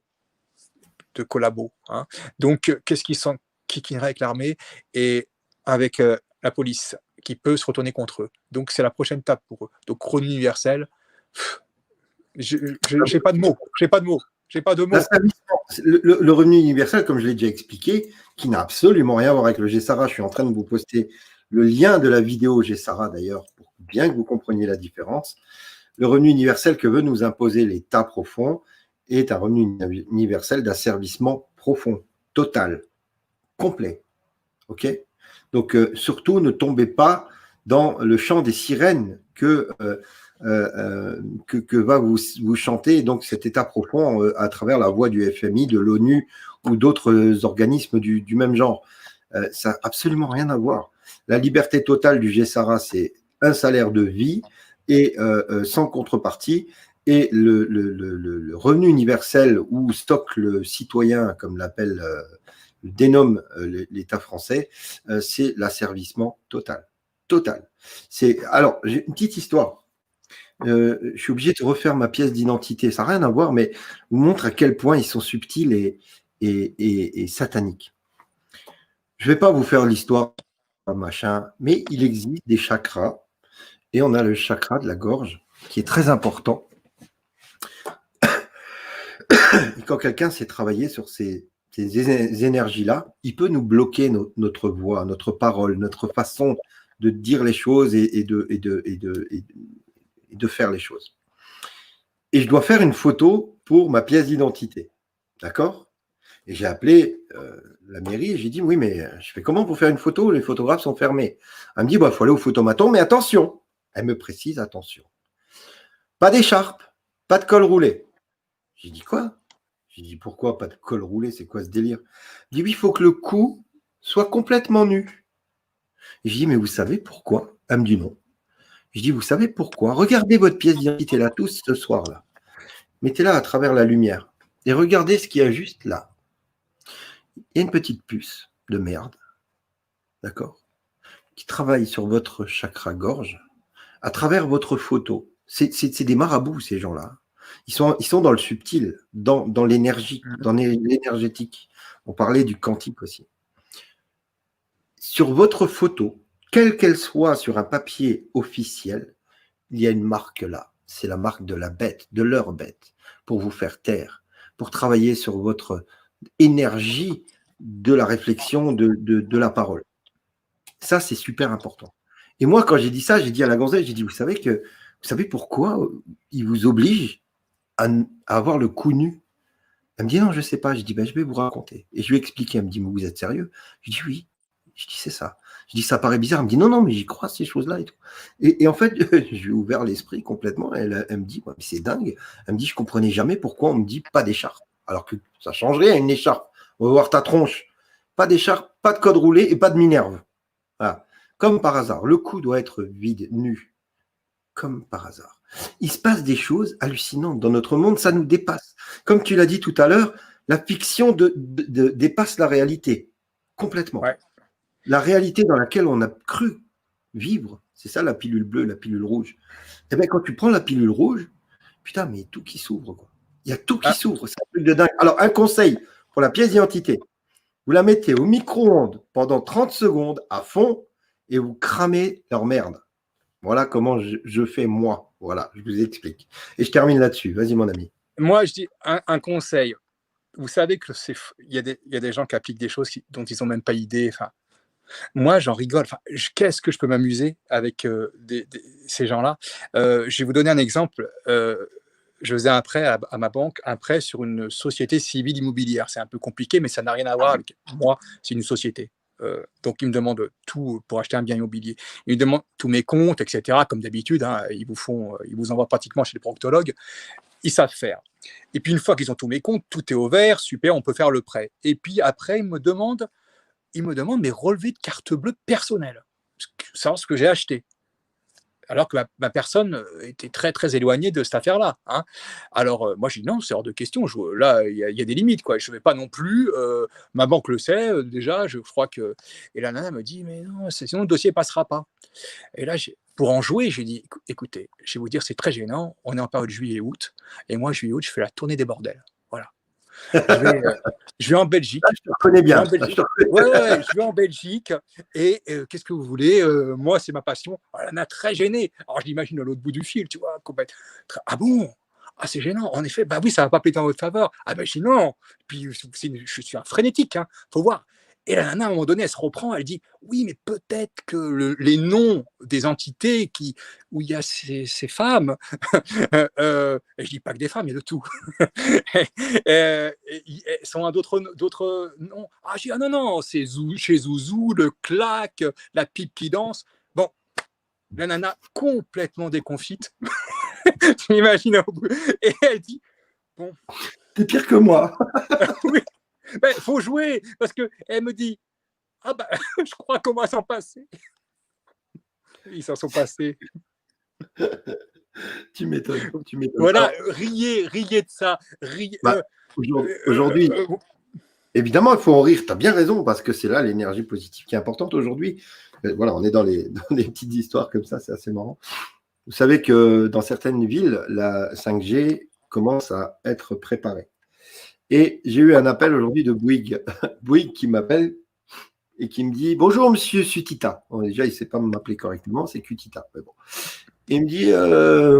collabos, hein. Donc, qu'est-ce qu'ils sont qui avec l'armée et avec la police qui peut se retourner contre eux. Donc, c'est la prochaine étape pour eux. Donc, revenu universel, je n'ai pas de mots. J'ai pas de mots. J'ai pas de mots. Le revenu universel, comme je l'ai déjà expliqué, qui n'a absolument rien à voir avec le GESARA. Je suis en train de vous poster le lien de la vidéo GESARA d'ailleurs, pour bien que vous compreniez la différence. Le revenu universel que veut nous imposer l'État profond est un revenu universel d'asservissement profond, total, complet. OK ? Donc, surtout, ne tombez pas dans le chant des sirènes que va vous chanter donc cet état profond à travers la voix du FMI, de l'ONU ou d'autres organismes du même genre. Ça n'a absolument rien à voir. La liberté totale du GESARA, c'est un salaire de vie et sans contrepartie. Et le revenu universel ou stock le citoyen, comme l'appelle, dénomme l'État français, c'est l'asservissement total. Total. Alors, j'ai une petite histoire. Je suis obligé de refaire ma pièce d'identité. Ça n'a rien à voir, mais vous montre à quel point ils sont subtils et sataniques. Je ne vais pas vous faire l'histoire, machin, mais il existe des chakras, et on a le chakra de la gorge, qui est très important. Et quand quelqu'un sait travailler sur ces énergies-là, il peut nous bloquer notre voix, notre parole, notre façon de dire les choses et de faire les choses. Et je dois faire une photo pour ma pièce d'identité. D'accord ? Et j'ai appelé la mairie et j'ai dit, oui, mais je fais comment pour faire une photo ? Les photographes sont fermés. Elle me dit, il faut aller au photomaton, mais attention. Elle me précise, attention. Pas d'écharpe, pas de col roulé. J'ai dit, quoi ? J'ai dit, pourquoi pas de col roulé ? C'est quoi ce délire ? Elle dit, oui, il faut que le cou soit complètement nu. Et j'ai dit, mais vous savez pourquoi ? Elle me dit non. Je dis, vous savez pourquoi ? Regardez votre pièce d'identité là, tous ce soir-là. Mettez-la à travers la lumière et regardez ce qu'il y a juste là. Il y a une petite puce de merde, d'accord, qui travaille sur votre chakra gorge à travers votre photo. C'est des marabouts, ces gens-là. Ils sont dans le subtil, dans l'énergie, dans l'énergétique. On parlait du quantique aussi. Sur votre photo, quelle qu'elle soit sur un papier officiel, il y a une marque là. C'est la marque de la bête, de leur bête, pour vous faire taire, pour travailler sur votre énergie de la réflexion, de la parole. Ça, c'est super important. Et moi, quand j'ai dit ça, j'ai dit à la gonzesse, j'ai dit, vous savez pourquoi ils vous obligent à avoir le cou nu ? Elle me dit, non, je ne sais pas. Je dis, je vais vous raconter. Et je lui ai expliqué. Elle me dit, mais vous êtes sérieux ? Je dis, oui. Je dis, c'est ça. Je dis, ça paraît bizarre. Elle me dit, non, mais j'y crois, ces choses-là et tout. Et en fait, j'ai ouvert l'esprit complètement. Elle me dit, mais c'est dingue. Elle me dit, je ne comprenais jamais pourquoi on me dit pas d'écharpe. Alors que ça change rien, une écharpe. On va voir ta tronche. Pas d'écharpe, pas de code roulé et pas de minerve. Voilà. Comme par hasard. Le cou doit être vide, nu. Comme par hasard. Il se passe des choses hallucinantes dans notre monde. Ça nous dépasse. Comme tu l'as dit tout à l'heure, la fiction dépasse la réalité. Complètement. Ouais. La réalité dans laquelle on a cru vivre, c'est ça la pilule bleue, la pilule rouge. Et bien, quand tu prends la pilule rouge, putain, mais tout qui s'ouvre, quoi. Il y a tout qui s'ouvre, c'est un truc de dingue. Alors, un conseil pour la pièce d'identité, vous la mettez au micro-ondes pendant 30 secondes à fond et vous cramez leur merde. Voilà comment je fais moi. Voilà, je vous explique. Et je termine là-dessus. Vas-y, mon ami. Moi, je dis un conseil. Vous savez qu'il y a des gens qui appliquent des choses dont ils n'ont même pas idée. Enfin, moi, j'en rigole. Enfin, qu'est-ce que je peux m'amuser avec ces gens-là ? Je vais vous donner un exemple. Je faisais un prêt à ma banque, un prêt sur une société civile immobilière. C'est un peu compliqué, mais ça n'a rien à voir avec moi. C'est une société. Donc, ils me demandent tout pour acheter un bien immobilier. Ils me demandent tous mes comptes, etc. Comme d'habitude, hein, ils vous envoient pratiquement chez les proctologues. Ils savent faire. Et puis, une fois qu'ils ont tous mes comptes, tout est au vert, super, on peut faire le prêt. Et puis, après, ils me demandent mes relevés de carte bleue personnelle, savoir ce que j'ai acheté. alors que ma personne était très, très éloignée de cette affaire-là. Hein. Alors, moi, j'ai dit non, c'est hors de question. Là, il y a des limites, quoi. Je ne vais pas non plus. Ma banque le sait déjà. Je crois que. Et la nana me dit, mais non, sinon le dossier passera pas. Et là, pour en jouer, j'ai dit, écoutez, je vais vous dire, c'est très gênant. On est en période juillet-août. Et moi, juillet-août, je fais la tournée des bordels. Voilà. Je vais en Belgique. Ah, je te reconnais bien. Ouais, je vais en Belgique. Et qu'est-ce que vous voulez moi, c'est ma passion. Elle en a très gêné. Alors, je l'imagine à l'autre bout du fil, tu vois. Ah bon? Ah, c'est gênant. En effet, bah oui, ça va pas plaider en votre faveur. Ah ben, je dis non. Puis, je suis un frénétique. Hein. Faut voir. Et la nana, à un moment donné, elle se reprend, elle dit « Oui, mais peut-être que les noms des entités où il y a ces femmes, et je dis pas que des femmes, il y a de tout, sont à d'autres noms. Ah, je dis « Ah non, non, c'est chez Zouzou, le claque, la pipe qui danse. » Bon, la nana complètement déconfite, tu m'imagines, et elle dit « Bon, t'es pire que moi. » Oui. Ben, faut jouer, parce qu'elle me dit « Ah ben, je crois qu'on va s'en passer. » Ils s'en sont passés. Tu m'étonnes. Voilà, riez de ça. Aujourd'hui, évidemment, il faut en rire. Tu as bien raison, parce que c'est là l'énergie positive qui est importante aujourd'hui. Voilà, on est dans les petites histoires comme ça, c'est assez marrant. Vous savez que dans certaines villes, la 5G commence à être préparée. Et j'ai eu un appel aujourd'hui de Bouygues. Bouygues qui m'appelle et qui me dit « Bonjour, monsieur Sutita ». Bon, déjà, il ne sait pas m'appeler correctement, c'est Qtita. Mais bon. Et il me dit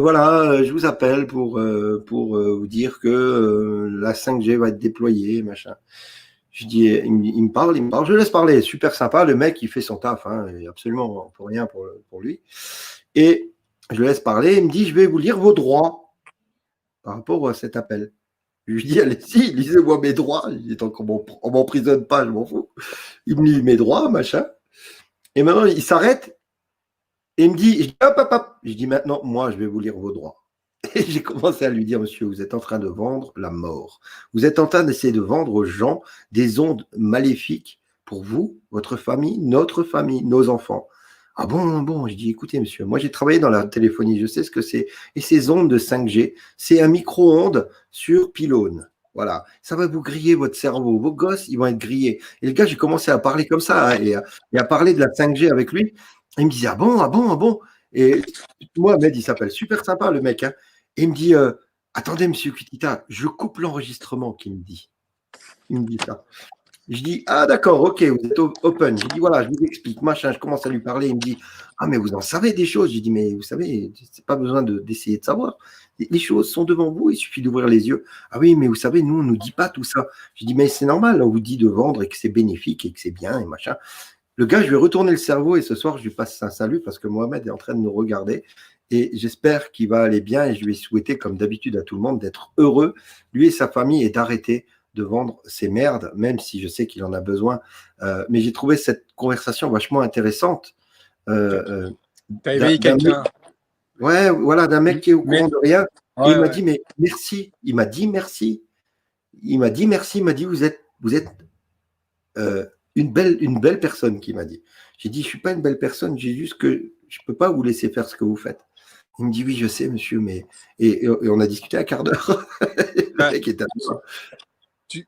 voilà, je vous appelle pour vous dire que la 5G va être déployée, machin. Je dis, il me parle, je le laisse parler. Super sympa, le mec, il fait son taf, hein, absolument pour rien pour lui. Et je le laisse parler, il me dit « Je vais vous lire vos droits par rapport à cet appel ». Je lui dis, allez-y, lisez-moi mes droits. Il dit, tant qu'on m'emprisonne pas, je m'en fous. Il me lit mes droits, machin. Et maintenant, il s'arrête et il me dit, je dis, hop. Je dis, maintenant, moi, je vais vous lire vos droits. Et j'ai commencé à lui dire, monsieur, vous êtes en train de vendre la mort. Vous êtes en train d'essayer de vendre aux gens des ondes maléfiques pour vous, votre famille, notre famille, nos enfants. Ah bon, je dis, écoutez, monsieur, moi j'ai travaillé dans la téléphonie, je sais ce que c'est. Et ces ondes de 5G, c'est un micro-ondes sur pylône. Voilà, ça va vous griller votre cerveau. Vos gosses, ils vont être grillés. Et le gars, j'ai commencé à parler comme ça, hein, et à parler de la 5G avec lui. Il me disait, ah bon. Et Mohamed, il s'appelle, super sympa le mec. Hein. Et il me dit, attendez, monsieur Qtita, je coupe l'enregistrement, qu'il me dit. Il me dit ça. Je dis, ah d'accord, ok, vous êtes open. Je dis, voilà, je vous explique, machin. Je commence à lui parler. Il me dit, ah mais vous en savez des choses. Je dis, mais vous savez, c'est pas besoin d'essayer de savoir. Les choses sont devant vous, il suffit d'ouvrir les yeux. Ah oui, mais vous savez, nous, on ne nous dit pas tout ça. Je dis, mais c'est normal, on vous dit de vendre et que c'est bénéfique et que c'est bien et machin. Le gars, je lui ai retourné le cerveau et ce soir, je lui passe un salut parce que Mohamed est en train de nous regarder. Et j'espère qu'il va aller bien et je lui ai souhaité, comme d'habitude à tout le monde, d'être heureux, lui et sa famille, et d'arrêter de vendre ces merdes, même si je sais qu'il en a besoin. Mais j'ai trouvé cette conversation vachement intéressante. T'as éveillé quelqu'un. Ouais, voilà, d'un mec qui est au courant de rien. Ouais, et il m'a dit, mais merci. Il m'a dit merci. Il m'a dit merci. Il m'a dit, vous êtes une belle personne, qui m'a dit. J'ai dit, je ne suis pas une belle personne, j'ai juste que je ne peux pas vous laisser faire ce que vous faites. Il me dit, oui, je sais, monsieur, mais. Et on a discuté un quart d'heure. Le mec était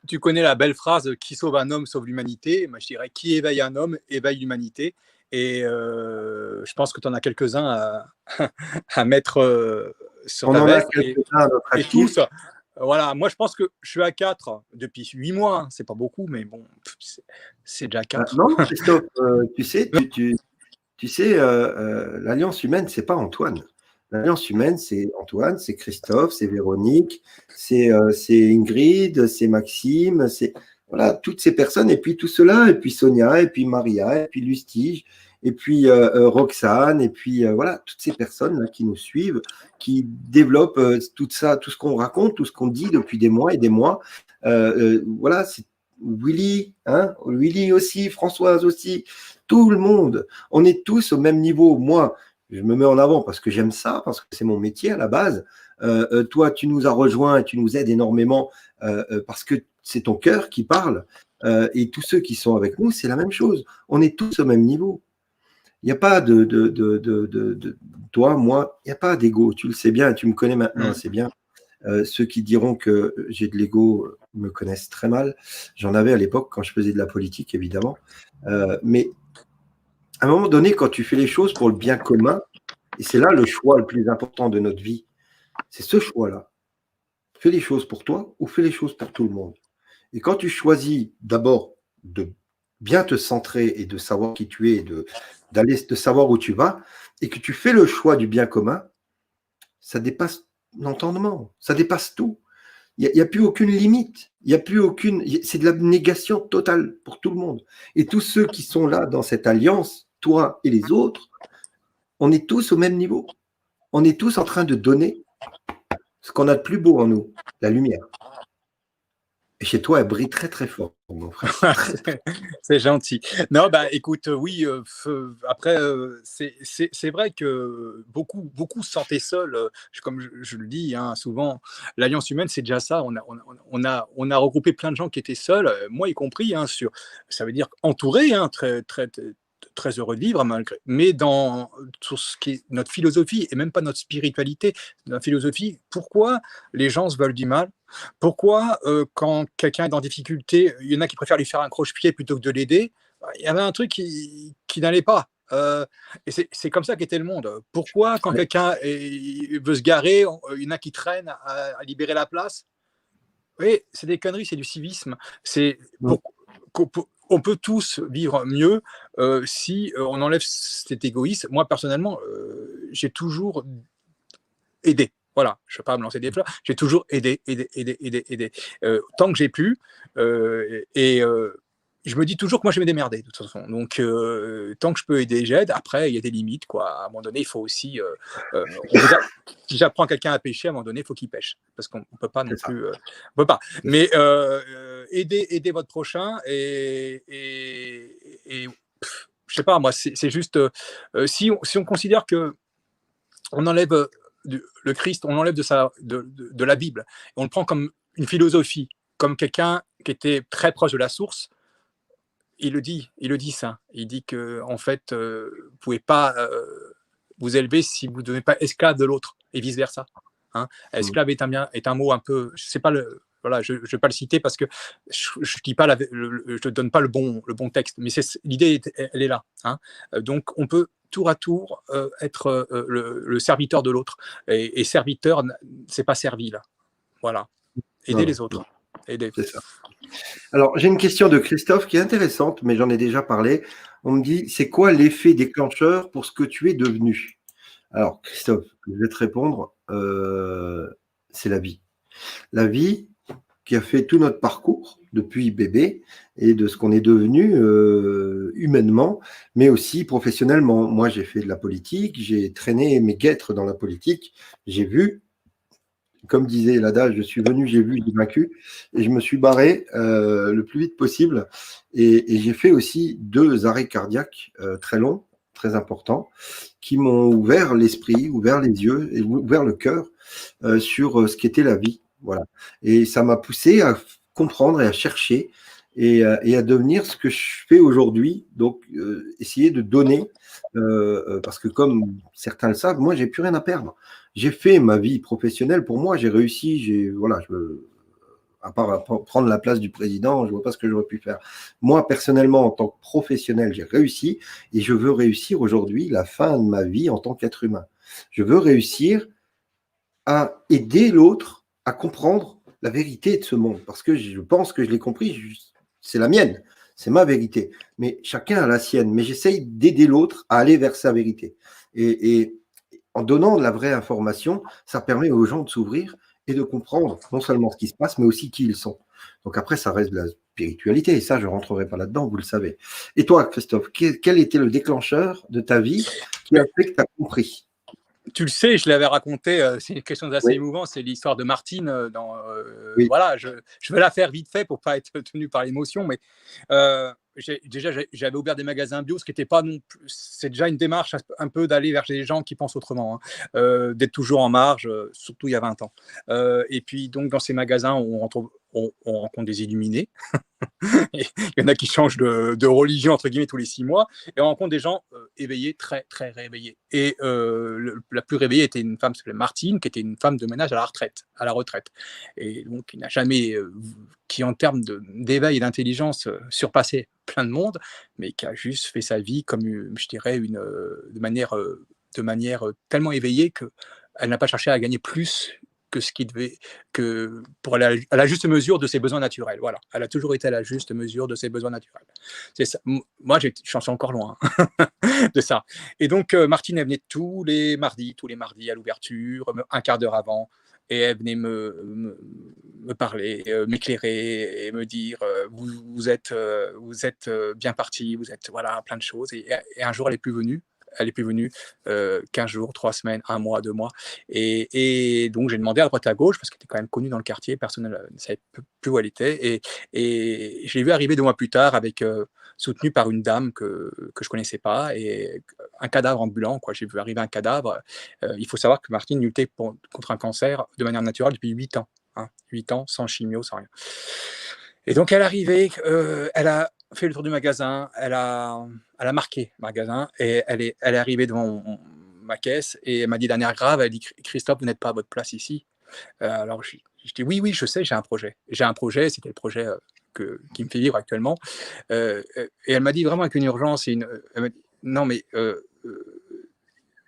tu connais la belle phrase « Qui sauve un homme sauve l'humanité ». Moi, je dirais « Qui éveille un homme éveille l'humanité ». Et je pense que tu en as quelques-uns à mettre sur ta veste. Et tous, voilà, moi, je pense que je suis à 4 depuis 8 mois. Hein. C'est pas beaucoup, mais bon, c'est déjà 4. Non, Christophe, tu sais, l'Alliance humaine, c'est pas Antoine. L'Alliance humaine, c'est Antoine, c'est Christophe, c'est Véronique, c'est Ingrid, c'est Maxime, c'est voilà, toutes ces personnes, et puis tout cela, et puis Sonia, et puis Maria, et puis Lustige, et puis Roxane, et puis voilà, toutes ces personnes-là qui nous suivent, qui développent tout ça, tout ce qu'on raconte, tout ce qu'on dit depuis des mois et des mois. Voilà, c'est Willy, hein, Willy aussi, Françoise aussi, tout le monde. On est tous au même niveau. Moi, je me mets en avant parce que j'aime ça, parce que c'est mon métier à la base. Toi, tu nous as rejoints et tu nous aides énormément parce que c'est ton cœur qui parle. Et tous ceux qui sont avec nous, c'est la même chose. On est tous au même niveau. Il n'y a pas toi, moi, il n'y a pas d'ego. Tu le sais bien, tu me connais maintenant, c'est bien. Ceux qui diront que j'ai de l'ego me connaissent très mal. J'en avais à l'époque quand je faisais de la politique, évidemment. Mais à un moment donné, quand tu fais les choses pour le bien commun, et c'est là le choix le plus important de notre vie, c'est ce choix-là. Fais les choses pour toi ou fais les choses pour tout le monde. Et quand tu choisis d'abord de bien te centrer et de savoir qui tu es, de savoir où tu vas, et que tu fais le choix du bien commun, ça dépasse l'entendement, ça dépasse tout. Il n'y a plus aucune limite, il y a plus aucune. C'est de la négation totale pour tout le monde. Et tous ceux qui sont là dans cette alliance, toi et les autres, on est tous au même niveau. On est tous en train de donner ce qu'on a de plus beau en nous, la lumière. Et chez toi, elle brille très très fort, mon frère. C'est gentil. Non, bah écoute, oui. Après, c'est vrai que beaucoup se sentaient seuls. Comme je le dis hein, souvent, l'Alliance humaine, c'est déjà ça. On a regroupé plein de gens qui étaient seuls, moi y compris. Hein, ça veut dire entourés, hein, très heureux de vivre, mais dans tout ce qui est notre philosophie, et même pas notre spiritualité, notre philosophie, pourquoi les gens se veulent du mal? Pourquoi, quand quelqu'un est en difficulté, il y en a qui préfèrent lui faire un croche-pied plutôt que de l'aider? Il y avait un truc qui n'allait pas. Et c'est comme ça qu'était le monde. Pourquoi, quand quelqu'un veut se garer, il y en a qui traînent à libérer la place? Oui, c'est des conneries, c'est du civisme. On peut tous vivre mieux si on enlève cet égoïsme. Moi, personnellement, j'ai toujours aidé. Voilà, je ne vais pas me lancer des fleurs. J'ai toujours aidé. Tant que j'ai pu. Je me dis toujours que moi, je vais me démerder, de toute façon. Donc, tant que je peux aider, j'aide. Après, il y a des limites, quoi. À un moment donné, il faut aussi... si j'apprends quelqu'un à pêcher, à un moment donné, il faut qu'il pêche. Parce qu'on ne peut pas non plus... on peut pas. Mais aider votre prochain et je ne sais pas, moi, c'est juste... si on considère que on enlève... le Christ, on l'enlève de la Bible, et on le prend comme une philosophie, comme quelqu'un qui était très proche de la source. Il le dit ça. Il dit que en fait, vous ne pouvez pas vous élever si vous ne devenez pas esclave de l'autre, et vice versa. Hein. Esclave est un mot un peu, je sais pas voilà, je vais pas le citer parce que je dis pas je donne pas le bon texte, mais l'idée elle est là. Hein. Donc on peut tour à tour être le serviteur de l'autre, et serviteur, c'est pas servi là. Voilà, aider les autres. Aider. C'est ça. Alors, j'ai une question de Christophe qui est intéressante, mais j'en ai déjà parlé. On me dit, c'est quoi l'effet déclencheur pour ce que tu es devenu? Alors, Christophe, je vais te répondre, c'est la vie. La vie qui a fait tout notre parcours depuis bébé et de ce qu'on est devenu humainement, mais aussi professionnellement. Moi, j'ai fait de la politique, j'ai traîné mes guêtres dans la politique, j'ai vu. Comme disait l'adage, je suis venu, j'ai vu, j'ai vaincu, et je me suis barré le plus vite possible. Et j'ai fait aussi 2 arrêts cardiaques très longs, très importants, qui m'ont ouvert l'esprit, ouvert les yeux et ouvert le cœur sur ce qu'était la vie. Voilà. Et ça m'a poussé à comprendre et à chercher et à devenir ce que je fais aujourd'hui. Donc, essayer de donner, parce que comme certains le savent, moi, j'ai plus rien à perdre. J'ai fait ma vie professionnelle pour moi, j'ai réussi, à part prendre la place du président, je ne vois pas ce que j'aurais pu faire. Moi, personnellement, en tant que professionnel, j'ai réussi et je veux réussir aujourd'hui la fin de ma vie en tant qu'être humain. Je veux réussir à aider l'autre à comprendre la vérité de ce monde, parce que je pense que je l'ai compris, c'est la mienne, c'est ma vérité, mais chacun a la sienne, mais j'essaye d'aider l'autre à aller vers sa vérité. Et en donnant de la vraie information, ça permet aux gens de s'ouvrir et de comprendre non seulement ce qui se passe, mais aussi qui ils sont. Donc après, ça reste de la spiritualité, et ça, je ne rentrerai pas là-dedans, vous le savez. Et toi, Christophe, quel était le déclencheur de ta vie qui a fait que tu as compris? Tu le sais, je l'avais raconté, c'est une question assez émouvante, c'est l'histoire de Martine. Voilà, je vais la faire vite fait pour ne pas être tenu par l'émotion, mais j'avais ouvert des magasins bio, ce qui n'était pas non plus. C'est déjà une démarche un peu d'aller vers des gens qui pensent autrement, hein, d'être toujours en marge, surtout il y a 20 ans. Et puis, donc, dans ces magasins, on retrouve on rencontre des illuminés. Il y en a qui changent de religion, entre guillemets, tous les 6 mois. Et on rencontre des gens éveillés, très, très réveillés. Et la plus réveillée était une femme qui s'appelait Martine, qui était une femme de ménage à la retraite. Et donc, qui n'a jamais, qui en termes d'éveil et d'intelligence, surpassé plein de monde, mais qui a juste fait sa vie comme, je dirais, de manière tellement éveillée qu'elle n'a pas cherché à gagner plus que ce qui devait, que pour aller à la juste mesure de ses besoins naturels. Voilà, elle a toujours été à la juste mesure de ses besoins naturels. C'est ça. Moi, j'en suis encore loin de ça. Et donc, Martine, elle venait tous les mardis à l'ouverture, un quart d'heure avant, et elle venait me parler, m'éclairer et me dire vous êtes bien parti, vous êtes voilà plein de choses. Et un jour, elle est plus venue. 15 jours, 3 semaines, 1 mois, 2 mois. Et donc, j'ai demandé à droite à gauche, parce qu'elle était quand même connue dans le quartier, personne ne savait plus où elle était. Et je l'ai vu arriver 2 mois plus tard, soutenue par une dame que je ne connaissais pas, et un cadavre ambulant, quoi. J'ai vu arriver un cadavre. Il faut savoir que Martine luttait contre un cancer de manière naturelle depuis 8 ans. 8 ans, sans chimio, sans rien. Et donc, elle arrivait, elle a fait le tour du magasin, elle a marqué le magasin, et elle est arrivée devant ma caisse, et elle m'a dit d'un air grave, elle dit « Christophe, vous n'êtes pas à votre place ici ». Alors, je dis « Oui, je sais, j'ai un projet. C'était le projet qui me fait vivre actuellement. Et elle m'a dit vraiment avec une urgence, elle m'a dit « Non, mais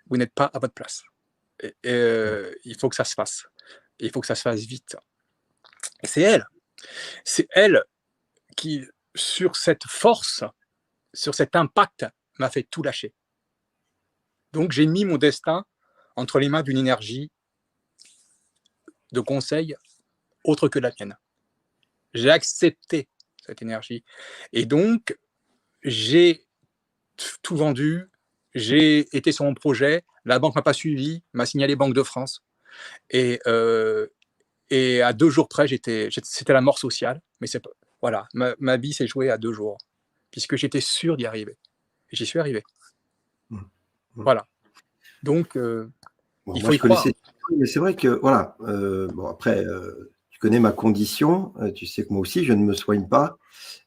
vous n'êtes pas à votre place. Il faut que ça se fasse. Et il faut que ça se fasse vite. » Et c'est elle qui, sur cette force, sur cet impact, m'a fait tout lâcher. Donc, j'ai mis mon destin entre les mains d'une énergie de conseil autre que la mienne. J'ai accepté cette énergie. Et donc, j'ai tout vendu, j'ai été sur mon projet, la banque ne m'a pas suivi, m'a signalé Banque de France. Et à 2 jours près, c'était la mort sociale. Mais voilà, ma vie s'est jouée à 2 jours, puisque j'étais sûr d'y arriver. Et j'y suis arrivé. Voilà. Donc, il faut y croire. Mais c'est vrai que, voilà, bon, après, tu connais ma condition, tu sais que moi aussi, je ne me soigne pas.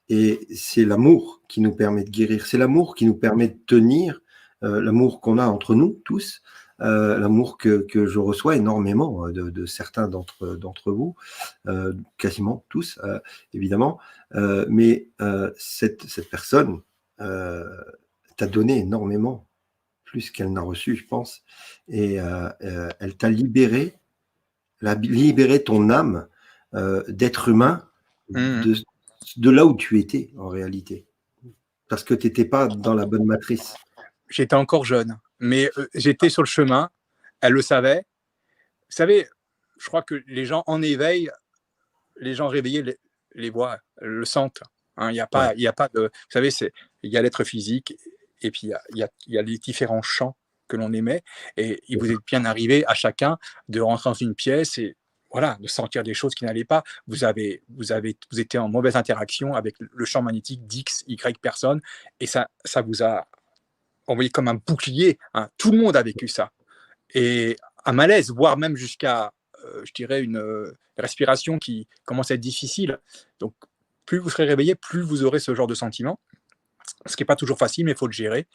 Et c'est l'amour qui nous permet de guérir. C'est l'amour qui nous permet de tenir, l'amour qu'on a entre nous tous. L'amour que je reçois énormément de certains d'entre vous, quasiment tous, évidemment, mais cette personne t'a donné énormément, plus qu'elle n'a reçu, je pense, et elle t'a libéré ton âme d'être humain, de là où tu étais en réalité, parce que tu n'étais pas dans la bonne matrice. J'étais encore jeune, mais j'étais sur le chemin, elle le savait. Vous savez, je crois que les gens en éveil, les gens réveillés les voient, le sentent. Il n'y a pas de... Vous savez, il y a l'être physique, et puis il y a les différents champs que l'on émet, et il vous est bien arrivé à chacun de rentrer dans une pièce et voilà, de sentir des choses qui n'allaient pas. Vous étiez en mauvaise interaction avec le champ magnétique d'X, Y personnes, et ça vous a envoyé comme un bouclier. Tout le monde a vécu ça. Et un malaise, voire même jusqu'à, je dirais, une respiration qui commence à être difficile. Donc, plus vous serez réveillé, plus vous aurez ce genre de sentiment. Ce qui n'est pas toujours facile, mais il faut le gérer.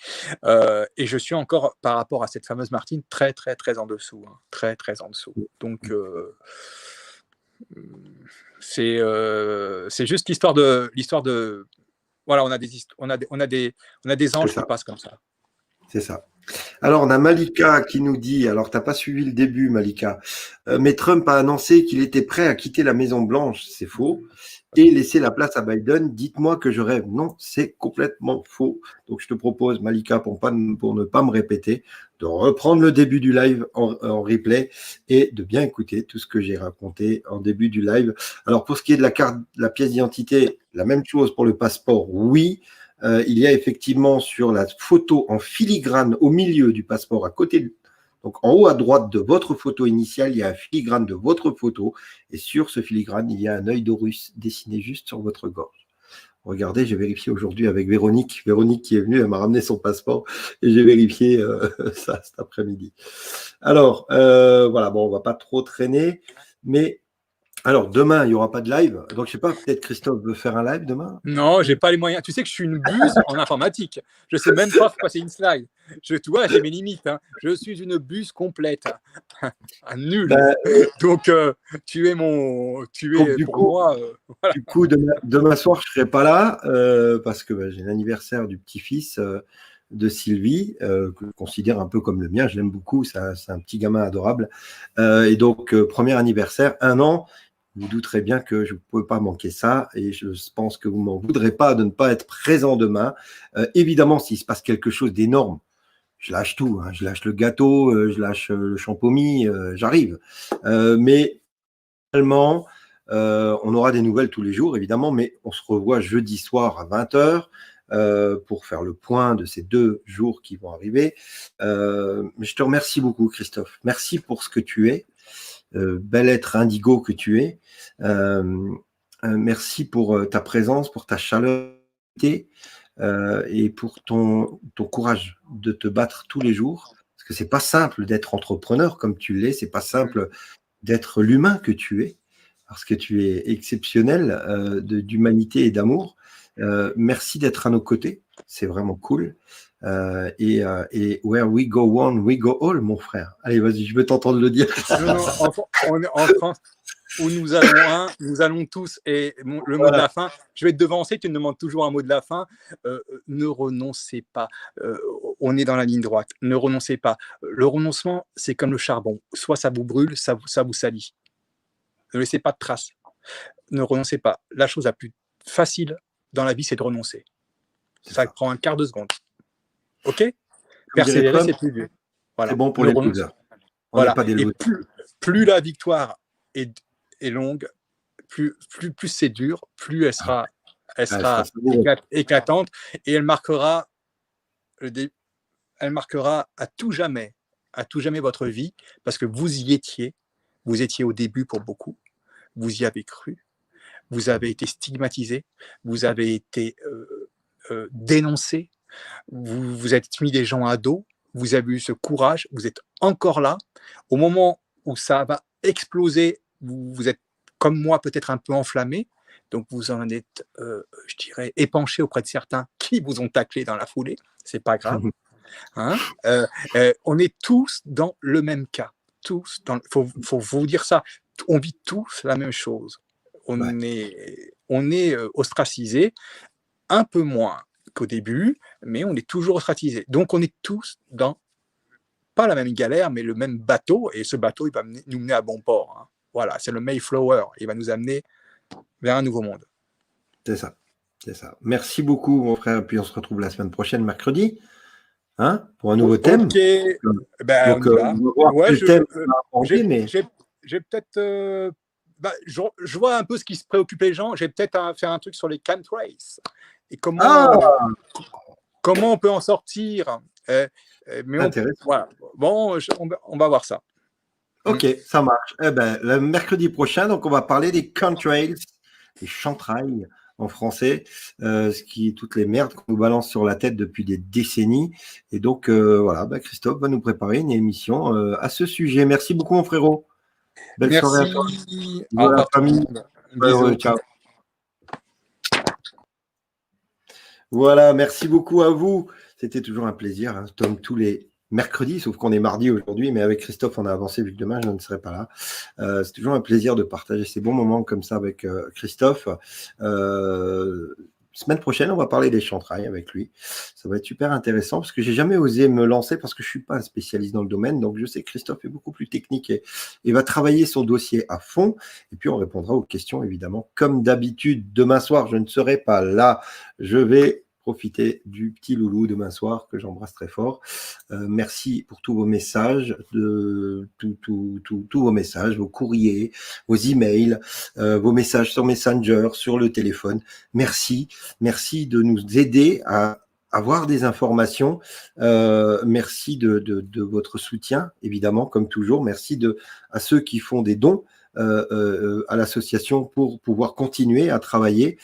Et je suis encore, par rapport à cette fameuse Martine, très, très, très en dessous. Très, très en dessous. Donc, c'est juste l'histoire de... Voilà, on a des anges qui passent comme ça. C'est ça. Alors, on a Malika qui nous dit, alors tu n'as pas suivi le début, Malika, mais Trump a annoncé qu'il était prêt à quitter la Maison-Blanche, c'est faux, et laisser la place à Biden. Dites-moi que je rêve. Non, c'est complètement faux. Donc, je te propose, Malika, pour ne pas me répéter, de reprendre le début du live en replay et de bien écouter tout ce que j'ai raconté en début du live. Alors, pour ce qui est de la carte, la pièce d'identité, la même chose pour le passeport, oui. Il y a effectivement sur la photo en filigrane au milieu du passeport, à côté, donc en haut à droite de votre photo initiale, il y a un filigrane de votre photo. Et sur ce filigrane, il y a un œil d'Horus dessiné juste sur votre gorge. Regardez, j'ai vérifié aujourd'hui avec Véronique. Véronique qui est venue, elle m'a ramené son passeport et j'ai vérifié ça cet après-midi. Alors, voilà, bon, on va pas trop traîner, mais Alors, demain, il n'y aura pas de live. Donc, je sais pas, peut-être Christophe veut faire un live demain. Non, j'ai pas les moyens. Tu sais que je suis une buse en informatique. Je sais même pas passer une slide. Tu vois, j'ai mes limites. Hein. Je suis une buse complète. Un nul. Ben, Donc, tu es mon. Tu donc, es du pour coup, moi. Voilà. demain soir, je ne serai pas là parce que j'ai l'anniversaire du petit-fils de Sylvie, que je considère un peu comme le mien. Je l'aime beaucoup. C'est un petit gamin adorable. Et donc, premier anniversaire, 1 an. Vous douterez bien que je ne peux pas manquer ça et je pense que vous ne m'en voudrez pas de ne pas être présent demain. Évidemment, s'il se passe quelque chose d'énorme, je lâche tout. Hein. Je lâche le gâteau, je lâche le champomis, j'arrive. Mais finalement, on aura des nouvelles tous les jours, évidemment, mais on se revoit jeudi soir à 20h pour faire le point de ces 2 jours qui vont arriver. Mais je te remercie beaucoup, Christophe. Merci pour ce que tu es. Bel être indigo que tu es. Merci pour ta présence, pour ta chaleur et pour ton courage de te battre tous les jours. Parce que c'est pas simple d'être entrepreneur comme tu l'es, c'est pas simple d'être l'humain que tu es, parce que tu es exceptionnel d'humanité et d'amour. Merci d'être à nos côtés, c'est vraiment cool. Et where we go one, we go all, mon frère. Allez, vas-y, je veux t'entendre le dire. Non, on est en France où nous allons nous allons tous. Et le mot de la fin, je vais te devancer, tu me demandes toujours un mot de la fin. Ne renoncez pas. On est dans la ligne droite. Ne renoncez pas. Le renoncement, c'est comme le charbon. Soit ça vous brûle, ça vous salit. Ne laissez pas de traces. Ne renoncez pas. La chose la plus facile dans la vie, c'est de renoncer. Ça prend un quart de seconde. OK? Persévérer, c'est plus dur. Voilà. C'est bon pour les losers. Voilà. Et plus la victoire est longue, plus c'est dur, plus elle sera éclatante et elle marquera à tout jamais votre vie parce que vous étiez au début pour beaucoup, vous y avez cru, vous avez été stigmatisé, vous avez été dénoncé, vous êtes mis des gens à dos, vous avez eu ce courage, vous êtes encore là. Au moment où ça va exploser, vous êtes comme moi peut-être un peu enflammé, donc vous en êtes, je dirais, épanché auprès de certains qui vous ont taclé dans la foulée, c'est pas grave. Hein, on est tous dans le même cas. Faut vous dire ça. On vit tous la même chose. On est ostracisé, un peu moins qu'au début, mais on est toujours ostracisé. Donc on est tous dans pas la même galère, mais le même bateau. Et ce bateau, il va nous mener à bon port. Hein. Voilà, c'est le Mayflower. Il va nous amener vers un nouveau monde. C'est ça. Merci beaucoup, mon frère. Et puis on se retrouve la semaine prochaine, mercredi. Hein, pour un nouveau thème. Ok, ben, donc, on va voir j'ai peut-être, je vois un peu ce qui se préoccupe les gens. J'ai peut-être faire un truc sur les chemtrails et comment on peut en sortir. Mais voilà. Bon, on va voir ça. Ok, ça marche. Le mercredi prochain, donc on va parler des chemtrails, les chantrails en français, ce qui est toutes les merdes qu'on nous balance sur la tête depuis des décennies. Et donc, voilà, Christophe va nous préparer une émission à ce sujet. Merci beaucoup, mon frérot. Belle soirée à toi. Voilà, famille. Bisous. Ciao. Voilà, merci beaucoup à vous. C'était toujours un plaisir, hein, Tom, tous les mercredis, sauf qu'on est mardi aujourd'hui, mais avec Christophe, on a avancé vu que demain, je ne serai pas là. C'est toujours un plaisir de partager ces bons moments comme ça avec Christophe. Semaine prochaine, on va parler des chantrails avec lui. Ça va être super intéressant parce que j'ai jamais osé me lancer parce que je suis pas un spécialiste dans le domaine. Donc, je sais que Christophe est beaucoup plus technique et va travailler son dossier à fond. Et puis, on répondra aux questions, évidemment. Comme d'habitude, demain soir, je ne serai pas là. Je vais profiter du petit loulou demain soir que j'embrasse très fort. Merci pour tous vos messages, tous vos messages, vos courriers, vos emails, vos messages sur Messenger, sur le téléphone. Merci de nous aider à avoir des informations. Merci de votre soutien, évidemment, comme toujours. Merci à ceux qui font des dons à l'association pour pouvoir continuer à travailler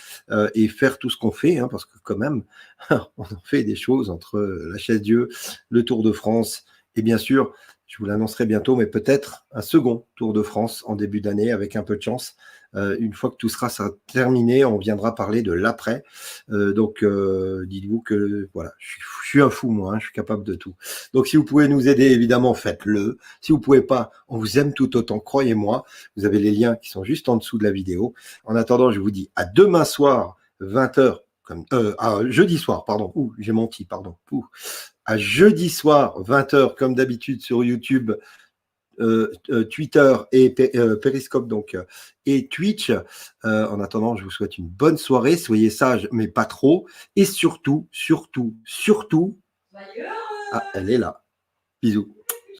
et faire tout ce qu'on fait, hein, parce que quand même, on en fait des choses entre la Chaise-Dieu, le Tour de France et bien sûr Je vous l'annoncerai bientôt, mais peut-être un second Tour de France en début d'année avec un peu de chance. Une fois que tout sera terminé, on viendra parler de l'après. Donc, dites-vous que voilà, je suis un fou, moi, hein, je suis capable de tout. Donc, si vous pouvez nous aider, évidemment, faites-le. Si vous pouvez pas, on vous aime tout autant, croyez-moi. Vous avez les liens qui sont juste en dessous de la vidéo. En attendant, je vous dis à demain soir, 20h, jeudi soir, pardon. J'ai menti, pardon. À jeudi soir, 20h, comme d'habitude, sur YouTube, Twitter et Periscope donc et Twitch. En attendant, je vous souhaite une bonne soirée. Soyez sages, mais pas trop. Et surtout, elle est là. Bisous.